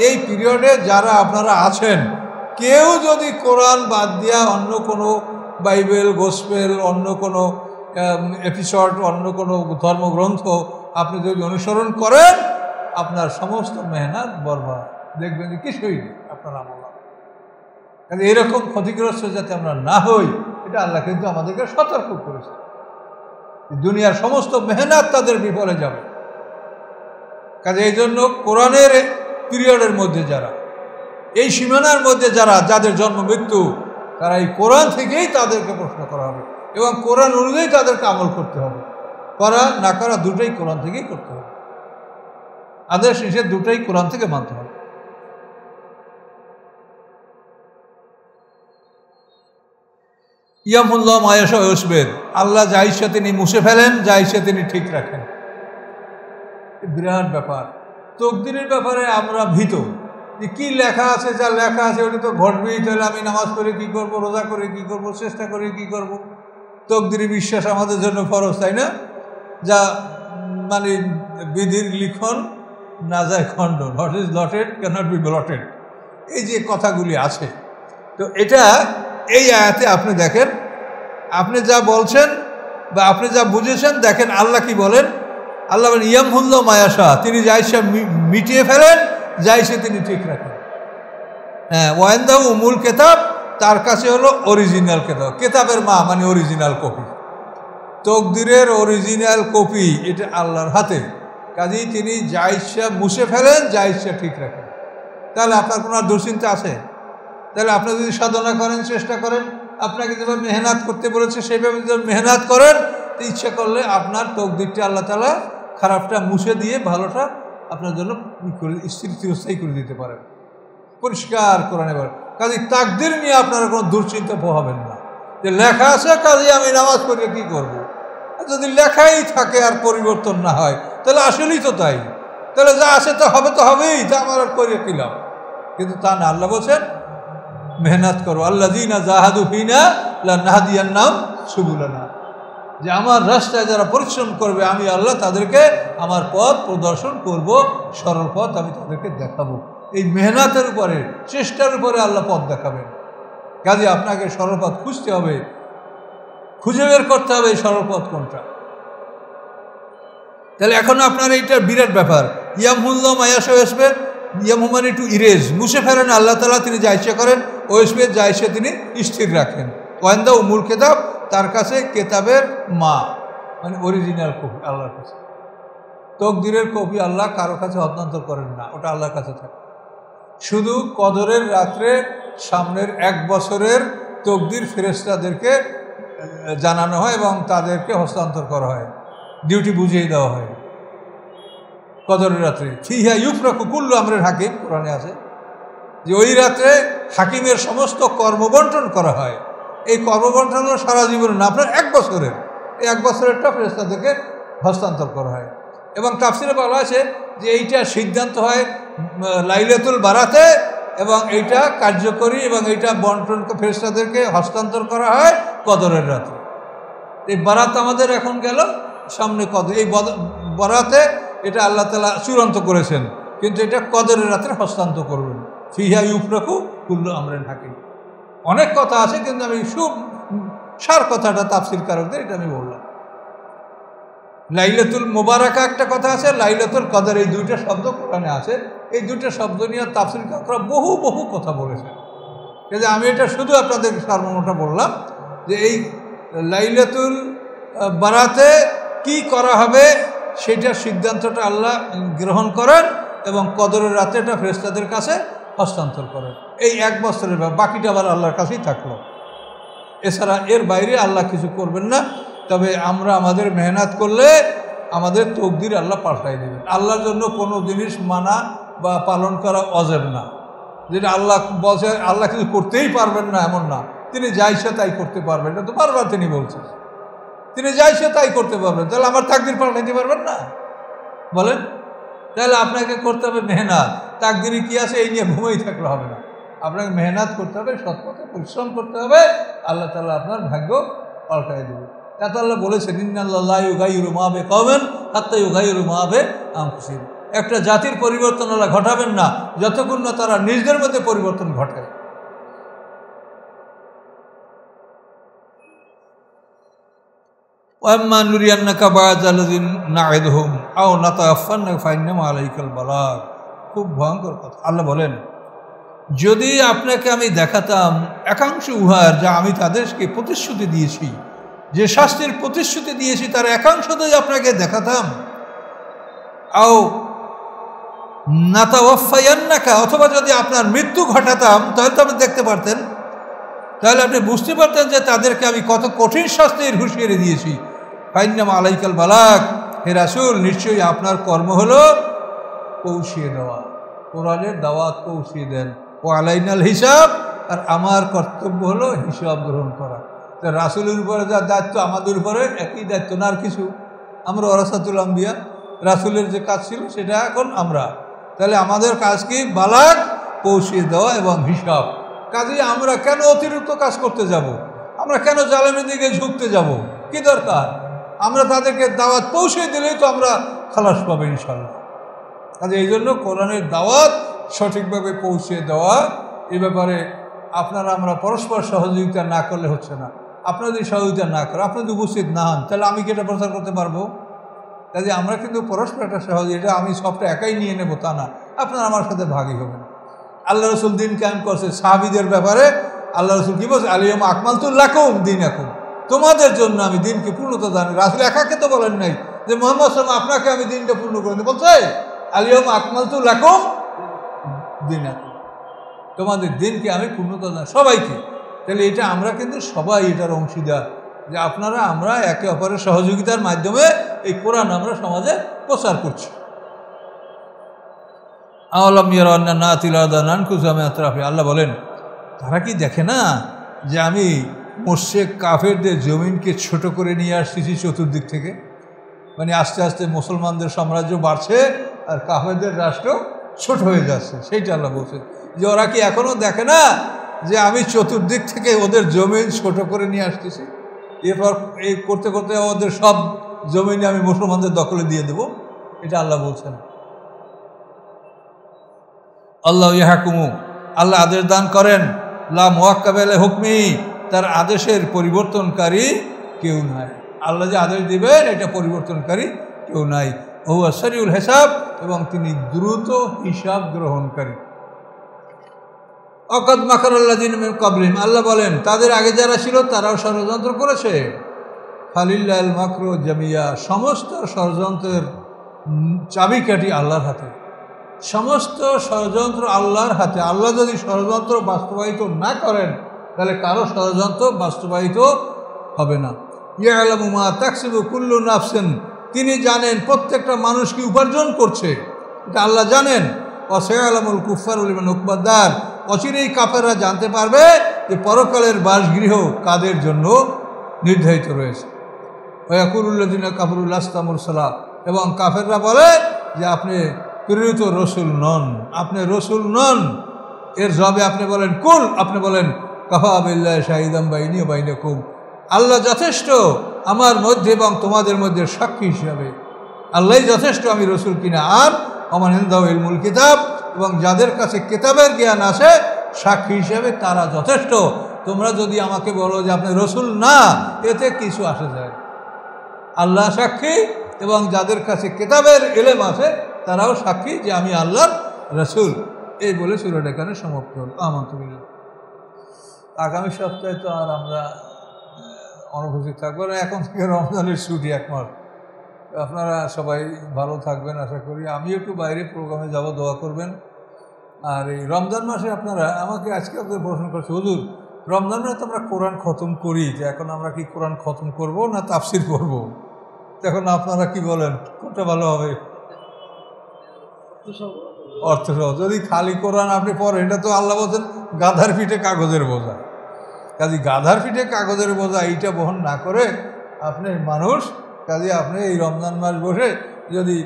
এই পিরিয়ডে যারা আপনারা আছেন, কেউ যদি কোরআন বাদ দিয়া অন্য কোনো বাইবেল, গোস্পেল, অন্য কোনো এপিসোড, অন্য কোনো ধর্মগ্রন্থ আপনি যদি অনুসরণ করেন, আপনার সমস্ত মেহনত বরবাদ, দেখবেন যে কিছুই নেই আপনার আমল। কাজে এরকম ক্ষতিগ্রস্ত যাতে আমরা না হই, এটা আল্লাহ কিন্তু আমাদেরকে সতর্ক করেছে। দুনিয়ার সমস্ত মেহনত তাদের বিফলে যাবে। কাজে এই জন্য কোরআনের পিরিয়ডের মধ্যে যারা, এই সীমানার মধ্যে যারা, যাদের জন্ম মৃত্যু, তারা এই কোরআন থেকেই তাদেরকে প্রশ্ন করা হবে এবং কোরআন অনুযায়ী তাদেরকে আমল করতে হবে। করা না করা দুটোই কোরআন থেকেই করতে হবে, আদেশ নিষেধ দুটোই কোরআন থেকে মানতে হবে। ইয়ামুল্লাহ মায়াশা ইউসবির, আল্লাহ যা ইচ্ছা তিনি মুছে ফেলেন, যা ইচ্ছা তিনি ঠিক রাখেন। বিরাট ব্যাপার। তকদিরের ব্যাপারে আমরা ভীত, যে কী লেখা আছে, যা লেখা আছে ওটা তো ঘটবেই, তাহলে আমি নামাজ পড়ে কী করব, রোজা করে কী করব, চেষ্টা করে কী করব। তকদিরে বিশ্বাস আমাদের জন্য ফরজ, তাই না? যা মানে বিধির লিখন না যায় খণ্ডন, what is allotted cannot be blotted. এই যে কথাগুলি আছে। তো এটা এই আয়াতে আপনি দেখেন, আপনি যা বলছেন বা আপনি যা বুঝেছেন, দেখেন আল্লাহ কি বলেন। আল্লাহ বলেন ইয়ামহুল্ল মায়াশা, তিনি যা ইচ্ছা মিটিয়ে ফেলেন, যা ইচ্ছে তিনি ঠিক রাখেন। হ্যাঁ, ওয়াইন্দাহু উমুল কেতাব, তার কাছে হলো অরিজিনাল কেতাব। কেতাবের মা মানে অরিজিনাল কপি, তকদিরের অরিজিনাল কপি এটা আল্লাহর হাতে। কাজেই তিনি যা ইচ্ছা মুছে ফেলেন, যা ইচ্ছা ঠিক রাখেন। তাহলে আপনার কোনো আর দুশ্চিন্তা আছে? তাহলে আপনি যদি সাধনা করেন, চেষ্টা করেন, আপনাকে যেভাবে মেহনত করতে বলেছে সেইভাবে যদি মেহনত করেন, তো ইচ্ছা করলে আপনার তকদিরটা আল্লাহ তাআলা খারাপটা মুছে দিয়ে ভালোটা আপনার জন্য চিরস্থায়ী করে দিতে পারেন। পরিষ্কার কোরআনে বলেন। কাজে তাকদির নিয়ে আপনারা কোনো দুশ্চিন্তা পোহাবেন না যে লেখা আছে কাজে আমি নামাজ পড়ে কী করবো। যদি লেখাই থাকে আর পরিবর্তন না হয়, তাহলে আসলেই তো তাই, তাহলে যা আছে তা হবে, তো হবেই, তা আমার আর করে কিলাম। কিন্তু তা না, আল্লাহ বলছেন মেহনত করো, আল্লাযীনা জাহাদু ফীনা লানাহদিয়ান্নাহুম সুবুলানা, যে আমার রাস্তায় যারা পরিশ্রম করবে আমি আল্লাহ তাদেরকে আমার পথ প্রদর্শন করব, সরল পথ আমি তাদেরকে দেখাবো। এই মেহনতের উপরে, চেষ্টার উপরে আল্লাহ পথ দেখাবেন। কাজে আপনাকে সরল পথ খুঁজতে হবে, খুঁজে বের করতে হবে এই সরল পথ কোনটা। তাহলে এখন আপনার এইটা বিরাট ব্যাপার। ইয়ামহুল্লাহ মায়াশা ওয়াসবে, ইয়ামহু মানে টু ইরেজ, মুছে ফেলেন আল্লাহ তাআলা, তিনি যা ইচ্ছা করেন। ওয়াসবে, যা ইচ্ছা তিনি স্থির রাখেন। ওয়াইন্দা উমুল কেতাব, তার কাছে কেতাবের মা মানে অরিজিনাল কপি আল্লাহর কাছে। তকদিরের কপি আল্লাহ কারো কাছে হস্তান্তর করেন না, ওটা আল্লাহর কাছে থাকে। শুধু কদরের রাত্রে সামনের 1 বছরের তকদির ফেরেশতাদেরকে জানানো হয় এবং তাদেরকে হস্তান্তর করা হয়, ডিউটি বুঝিয়ে দেওয়া হয় কদরের রাত্রে। ফিহা ইউফরাকু কুল্লু আমরিন হাকিম, কোরআনে আছে যে ওই রাত্রে হাকিমের সমস্ত কর্মবন্টন করা হয়। এই কর্মবন্টন হলো সারা জীবনের না, আপনার 1 বছরের, এই 1 বছরেরটা ফেরেশতাদেরকে হস্তান্তর করা হয়। এবং তাফসিরে বলা আছে যে এইটা সিদ্ধান্ত হয় লাইলাতুল বারাতে, এবং এইটা কার্যকরী এবং এইটা বন্টন ফেরেশতাদেরকে হস্তান্তর করা হয় কদরের রাতে। এই বারাত আমাদের এখন গেল, সামনে কদর। এই বারাতে এটা আল্লাহ তাআলা চূড়ান্ত করেছেন, কিন্তু এটা কদরের রাতে হস্তান্তর করবেন। ফিহা ইউফরাকু কুল্লু আমরিন হাকিম। অনেক কথা আছে, কিন্তু আমি সার কথাটা তাফসির কারকদের এটা আমি বললাম। লাইলাতুল মুবারাকা একটা কথা আছে, লাইলাতুল কদর, এই 2টা শব্দ কোরআনে আছে। এই 2টা শব্দ নিয়ে তাফসির কারকরা বহু বহু কথা বলেছেন। কিন্তু আমি এটা শুধু আপনাদের সারমর্মটা বললাম যে এই লাইলাতুল বারাতে কি করা হবে সেটার সিদ্ধান্তটা আল্লাহ গ্রহণ করেন এবং কদরের রাতে এটা ফেরেশতাদের কাছে হস্তান্তর করেন। এই 1 বছরের বাকিটা আবার আল্লাহর কাছেই থাকলো। এছাড়া এর বাইরে আল্লাহ কিছু করবেন না। তবে আমরা আমাদের মেহনত করলে আমাদের তকদির আল্লাহ পাল্টাই দেবেন। আল্লাহর জন্য কোনো জিনিস মানা বা পালন করা অজেব না, যেটা আল্লাহ বলছে আল্লাহ কিছু করতেই পারবেন না এমন না, তিনি যা ইচ্ছা তাই করতে পারবেন। এটা তো বারবার তিনি বলছেন তিনি যা ইচ্ছা তাই করতে পারবেন। তাহলে আমার তাকদির পাল্টাইতে পারবেন না বলেন? তাহলে আপনাকে করতে হবে মেহনত। তাকদিরে কি আছে এই নিয়ে ঘুমাই থাকলে হবে না, আপনাকে মেহনত করতে হবে, সৎপথে পরিশ্রম করতে হবে, আল্লাহ তাআলা আপনার ভাগ্য পাল্টাই দেবে। তাতে আল্লাহ বলেছেন ইন্নাল্লাহা লা ইউগাইয়িরু মা বিকওমিন হাত্তা ইউগাইয়িরু মা বিআনফুসিহিম। একটা জাতির পরিবর্তন আল্লাহ ঘটাবেন না যতক্ষণ না তারা নিজেদের মধ্যে পরিবর্তন ঘটায়। ওয়াম্মা নুরিয়ান্নাকা বা'দাল্লাযী না'iদুহুম আও নাতাওয়াফান্নাকা ফাইন্নামা আলাইকাল বালাগ। খুব ভয়ঙ্কর কথা। আল্লাহ বলেন যদি আপনাকে আমি দেখাতাম একাংশ উহার যা আমি তাদেরকে প্রতিশ্রুতি দিয়েছি, যে শাস্তির প্রতিশ্রুতি দিয়েছি তার একাংশ যদি আপনাকে দেখাতাম, আও নাতাওয়াফায়ান্নাকা, অথবা যদি আপনার মৃত্যু ঘটাতাম, তাহলে তো আপনি দেখতে পারতেন, তাহলে আপনি বুঝতে পারতেন যে তাদেরকে আমি কত কঠিন শাস্তির হুঁশিয়ারি দিয়েছি। ফাইন্নামা আলাইকাল বালাগ, হে রাসূল নিশ্চয়ই আপনার কর্ম হলো পৌঁছিয়ে দেওয়া, কোরআনের দাওয়াত পৌঁছিয়ে দেন। ও আলাইনাল হিসাব, আর আমার কর্তব্য হলো হিসাব গ্রহণ করা। তো রাসূলের উপরে যা দায়িত্ব আমাদের উপরে একই দায়িত্ব না, আর কিছু। আমরা ওয়ারাসাতুল আম্বিয়া, রাসূলের যে কাজ ছিল সেটা এখন আমরা, তাহলে আমাদের কাজ কি? বালাগ, পৌঁছিয়ে দেওয়া এবং হিসাব। কাজে আমরা কেন অতিরিক্ত কাজ করতে যাব? আমরা কেন জালেমের দিকে ঝুঁকতে যাব? কি দরকার? আমরা তাদেরকে দাওয়াত পৌঁছে দিলেই তো আমরা খালাস পাবো ইনশাল্লাহ। কাজে এই জন্য কোরআনের দাওয়াত সঠিকভাবে পৌঁছে দেওয়া, এ ব্যাপারে আপনারা আমরা পরস্পর সহযোগিতা না করলে হচ্ছে না। আপনারা যদি সহযোগিতা না করে, আপনি যদি উপস্থিত না হন, তাহলে আমি কি এটা প্রচার করতে পারবো? কাজে আমরা কিন্তু পরস্পর একটা সহযোগিতা, আমি সবটা একাই নিয়ে নেব তা না, আপনারা আমার সাথে ভাগী হবেন। আল্লাহ রসুল দিন কায়েম করছে, সাহাবীদের ব্যাপারে আল্লাহ রসুল কি বলছে? আল ইয়াউমা আকমালতু লাকুম দীনাকুম, তোমাদের জন্য আমি দিনকে পূর্ণতা দান। রাসূল একাকে তো বলেন নাই যে মুহাম্মদ সাল্লাল্লাহু আলাইহি ওয়াসাল্লাম আপনাকে আমি দিনটা পূর্ণ করে দিই, বলছে আল ইয়াউমা আকমালতু লাকুম দীনাকুম, তোমাদের দিনকে আমি পূর্ণতা দান সবাইকে। তাহলে এটা আমরা কিন্তু সবাই এটার অংশীদার, যে আপনারা আমরা একে অপরের সহযোগিতার মাধ্যমে এই কোরআন আমরা সমাজে প্রচার করছি। আওয়ালাম ইয়ারান্না নাতিল আরদা নানকুসুহা মিন আতরাফিহা, আল্লাহ বলেন তারা কি দেখে না যে আমি মুশরিক কাফেরদের জমিনকে ছোট করে নিয়ে আসতেছি চতুর্দিক থেকে। মানে আস্তে আস্তে মুসলমানদের সাম্রাজ্য বাড়ছে আর কাফেরদের রাষ্ট্র ছোট হয়ে যাচ্ছে। সেইটা আল্লাহ বলছে যে ওরা কি এখনও দেখে না যে আমি চতুর্দিক থেকে ওদের জমিন ছোট করে নিয়ে আসতেছি, এরপর এই করতে করতে ওদের সব জমিন আমি মুসলমানদের দখলে দিয়ে দেব। এটা আল্লাহ বলছেন। আল্লাহ ইয়াহকুমু, আল্লাহ আদেশ দান করেন, লা মুআক্কাবা লি হুকমি, তার আদেশের পরিবর্তনকারী কেউ নাই। আল্লাহ যে আদেশ দিবেন এটা পরিবর্তনকারী কেউ নাই। হুয়া সারিউল হিসাব, এবং তিনি দ্রুত হিসাব গ্রহণকারী। অকাদ মাকারাল্লাযিনা মিন ক্বাবলিহিম, আল্লাহ বলেন তাদের আগে যারা ছিল তারাও ষড়যন্ত্র করেছে। ফালিল্লাহিল মাকরু জামিয়া, সমস্ত ষড়যন্ত্রের চাবিকাঠি আল্লাহর হাতে, সমস্ত ষড়যন্ত্র আল্লাহর হাতে। আল্লাহ যদি ষড়যন্ত্র বাস্তবায়িত না করেন তাহলে কারো ষড়যন্ত্র বাস্তবায়িত হবে না। ইয়ালামু মা তাকসিবু কুল্লু নাফসিন, তিনি জানেন প্রত্যেকটা মানুষ কি উপার্জন করছে, এটা আল্লাহ জানেন। ওয়াসায়ালামুল কুফারু লিমান উকবাদার, অচিরেই কাফেররা জানতে পারবে যে পরকালের বাসগৃহ কাদের জন্য নির্ধারিত রয়েছে। ওয়াকুলুল্লাযিনা কাফারু লাস্তা মুরসালা, এবং কাফেররা বলে যে আপনি প্রেরিত রসুল নন, আপনি রসুল নন। এর জবাবে আপনি বলেন কুল, আপনি বলেন কাফা বিল্লাহি শাহিদাম বাইনি ওয়া বাইনাকুম, আল্লাহ যথেষ্ট আমার মধ্যে এবং তোমাদের মধ্যে সাক্ষী হিসাবে। আল্লাহই যথেষ্ট, আমি রসুল কিনা। আর ওমান ইনদাহু ইলমুল কিতাব, এবং যাদের কাছে কিতাবের জ্ঞান আছে সাক্ষী হিসাবে তারা যথেষ্ট। তোমরা যদি আমাকে বলো যে আপনি রসুল না, এতে কিছু আসে যায়। আল্লাহ সাক্ষী এবং যাদের কাছে কিতাবের ইলম আছে তারাও সাক্ষী যে আমি আল্লাহর রসুল। এই বলে সূরাটা এখানে সমাপ্ত হল। আমানতু বিল্লাহ। আগামী সপ্তাহে তো আর আমরা অনুপস্থিত থাকবো না, এখন থেকে রমজানের ছুটি এক মাস। আপনারা সবাই ভালো থাকবেন আশা করি। আমি একটু বাইরে প্রোগ্রামে যাব, দোয়া করবেন। আর এই রমজান মাসে আপনারা আমাকে আজকে আপনাদের প্রশ্ন করছে, হুজুর রমজান মাসে তো আমরা কোরআন খতম করি, যে এখন আমরা কি কোরআন খতম করব না তাফসির করব? এখন আপনারা কি বলেন, কোনটা ভালো হবে? অর্থ সহ। যদি খালি কোরআন আপনি পড়েন, এটা তো আল্লাহ বলছেন গাধার পিঠে কাগজের বোঝা। কাজে গাধার পিঠে কাগজের বোঝা এইটা বহন না করে আপনি মানুষ, কাজে আপনি এই রমজান মাস বসে যদি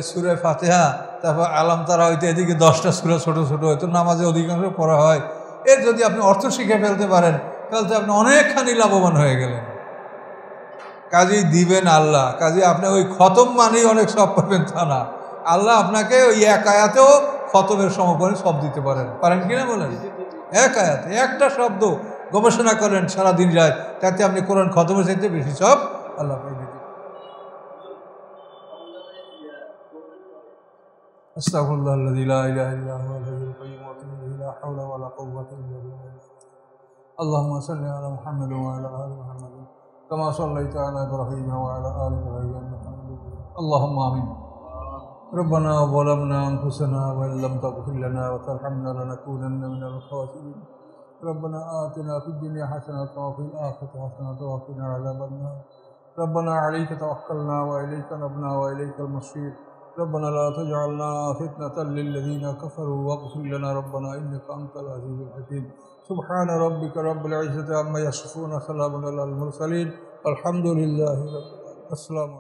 সূরা ফাতিহা, তারপর আলাম তারা হইতে এদিকে 10টা সূরা ছোটো ছোটো হয়তো নামাজে অধিকাংশ পড়া হয়, এর যদি আপনি অর্থ শিখে ফেলতে পারেন তাহলে তো আপনি অনেকখানি লাভবান হয়ে গেলেন। কাজেই দিবেন আল্লাহ। কাজে আপনি ওই খতম মানেই অনেক সব পাবেন তা না, আল্লাহ আপনাকে ওই এক আয়াতেও খতমের সমপরি সব দিতে পারেন কিনা বলেন? এক আয়াতে একটা শব্দ গবেষণা করেন সারাদিন যায়, তাতে আপনি কোরআন খতমের চাইতে বেশি সব আল্লাহ পাই দিতে। আস্তাগফিরুল্লাহাল্লাযী লা ইলাহা ইল্লা হুয়াল হাইয়ুল কাইয়্যুম ওয়া আতুবু ইলাইহি লা হাওলা ওয়া লা কুওয়াতা ইল্লা বিল্লাহ। আল্লাহুম্মা সাল্লি আলা মুহাম্মাদ ওয়া আলা আলি মুহাম্মাদ কামা সাল্লাইতা আলা ইব্রাহিম ওয়া আলা আলি ইব্রাহিম ইন্নাকা হামিদুম মাজিদ। আল্লাহুম্মা আমিন। ربنا ظلمنا أنفسنا وإن لم تغفر لنا وترحمنا لنكونن من الخاسرين. ربنا آتنا في الدنيا حسنة وفي الآخرة حسنة وقنا عذاب النار. ربنا عليك توكلنا وإليك نبنا وإليك المصير. ربنا لا تجعلنا فتنة للذين كفروا واغفر لنا ربنا إنك أنت العزيز الحكيم. سبحان ربك رب العزة عما يصفون، سلام على المرسلين، الحمد لله رب العالمين. السلام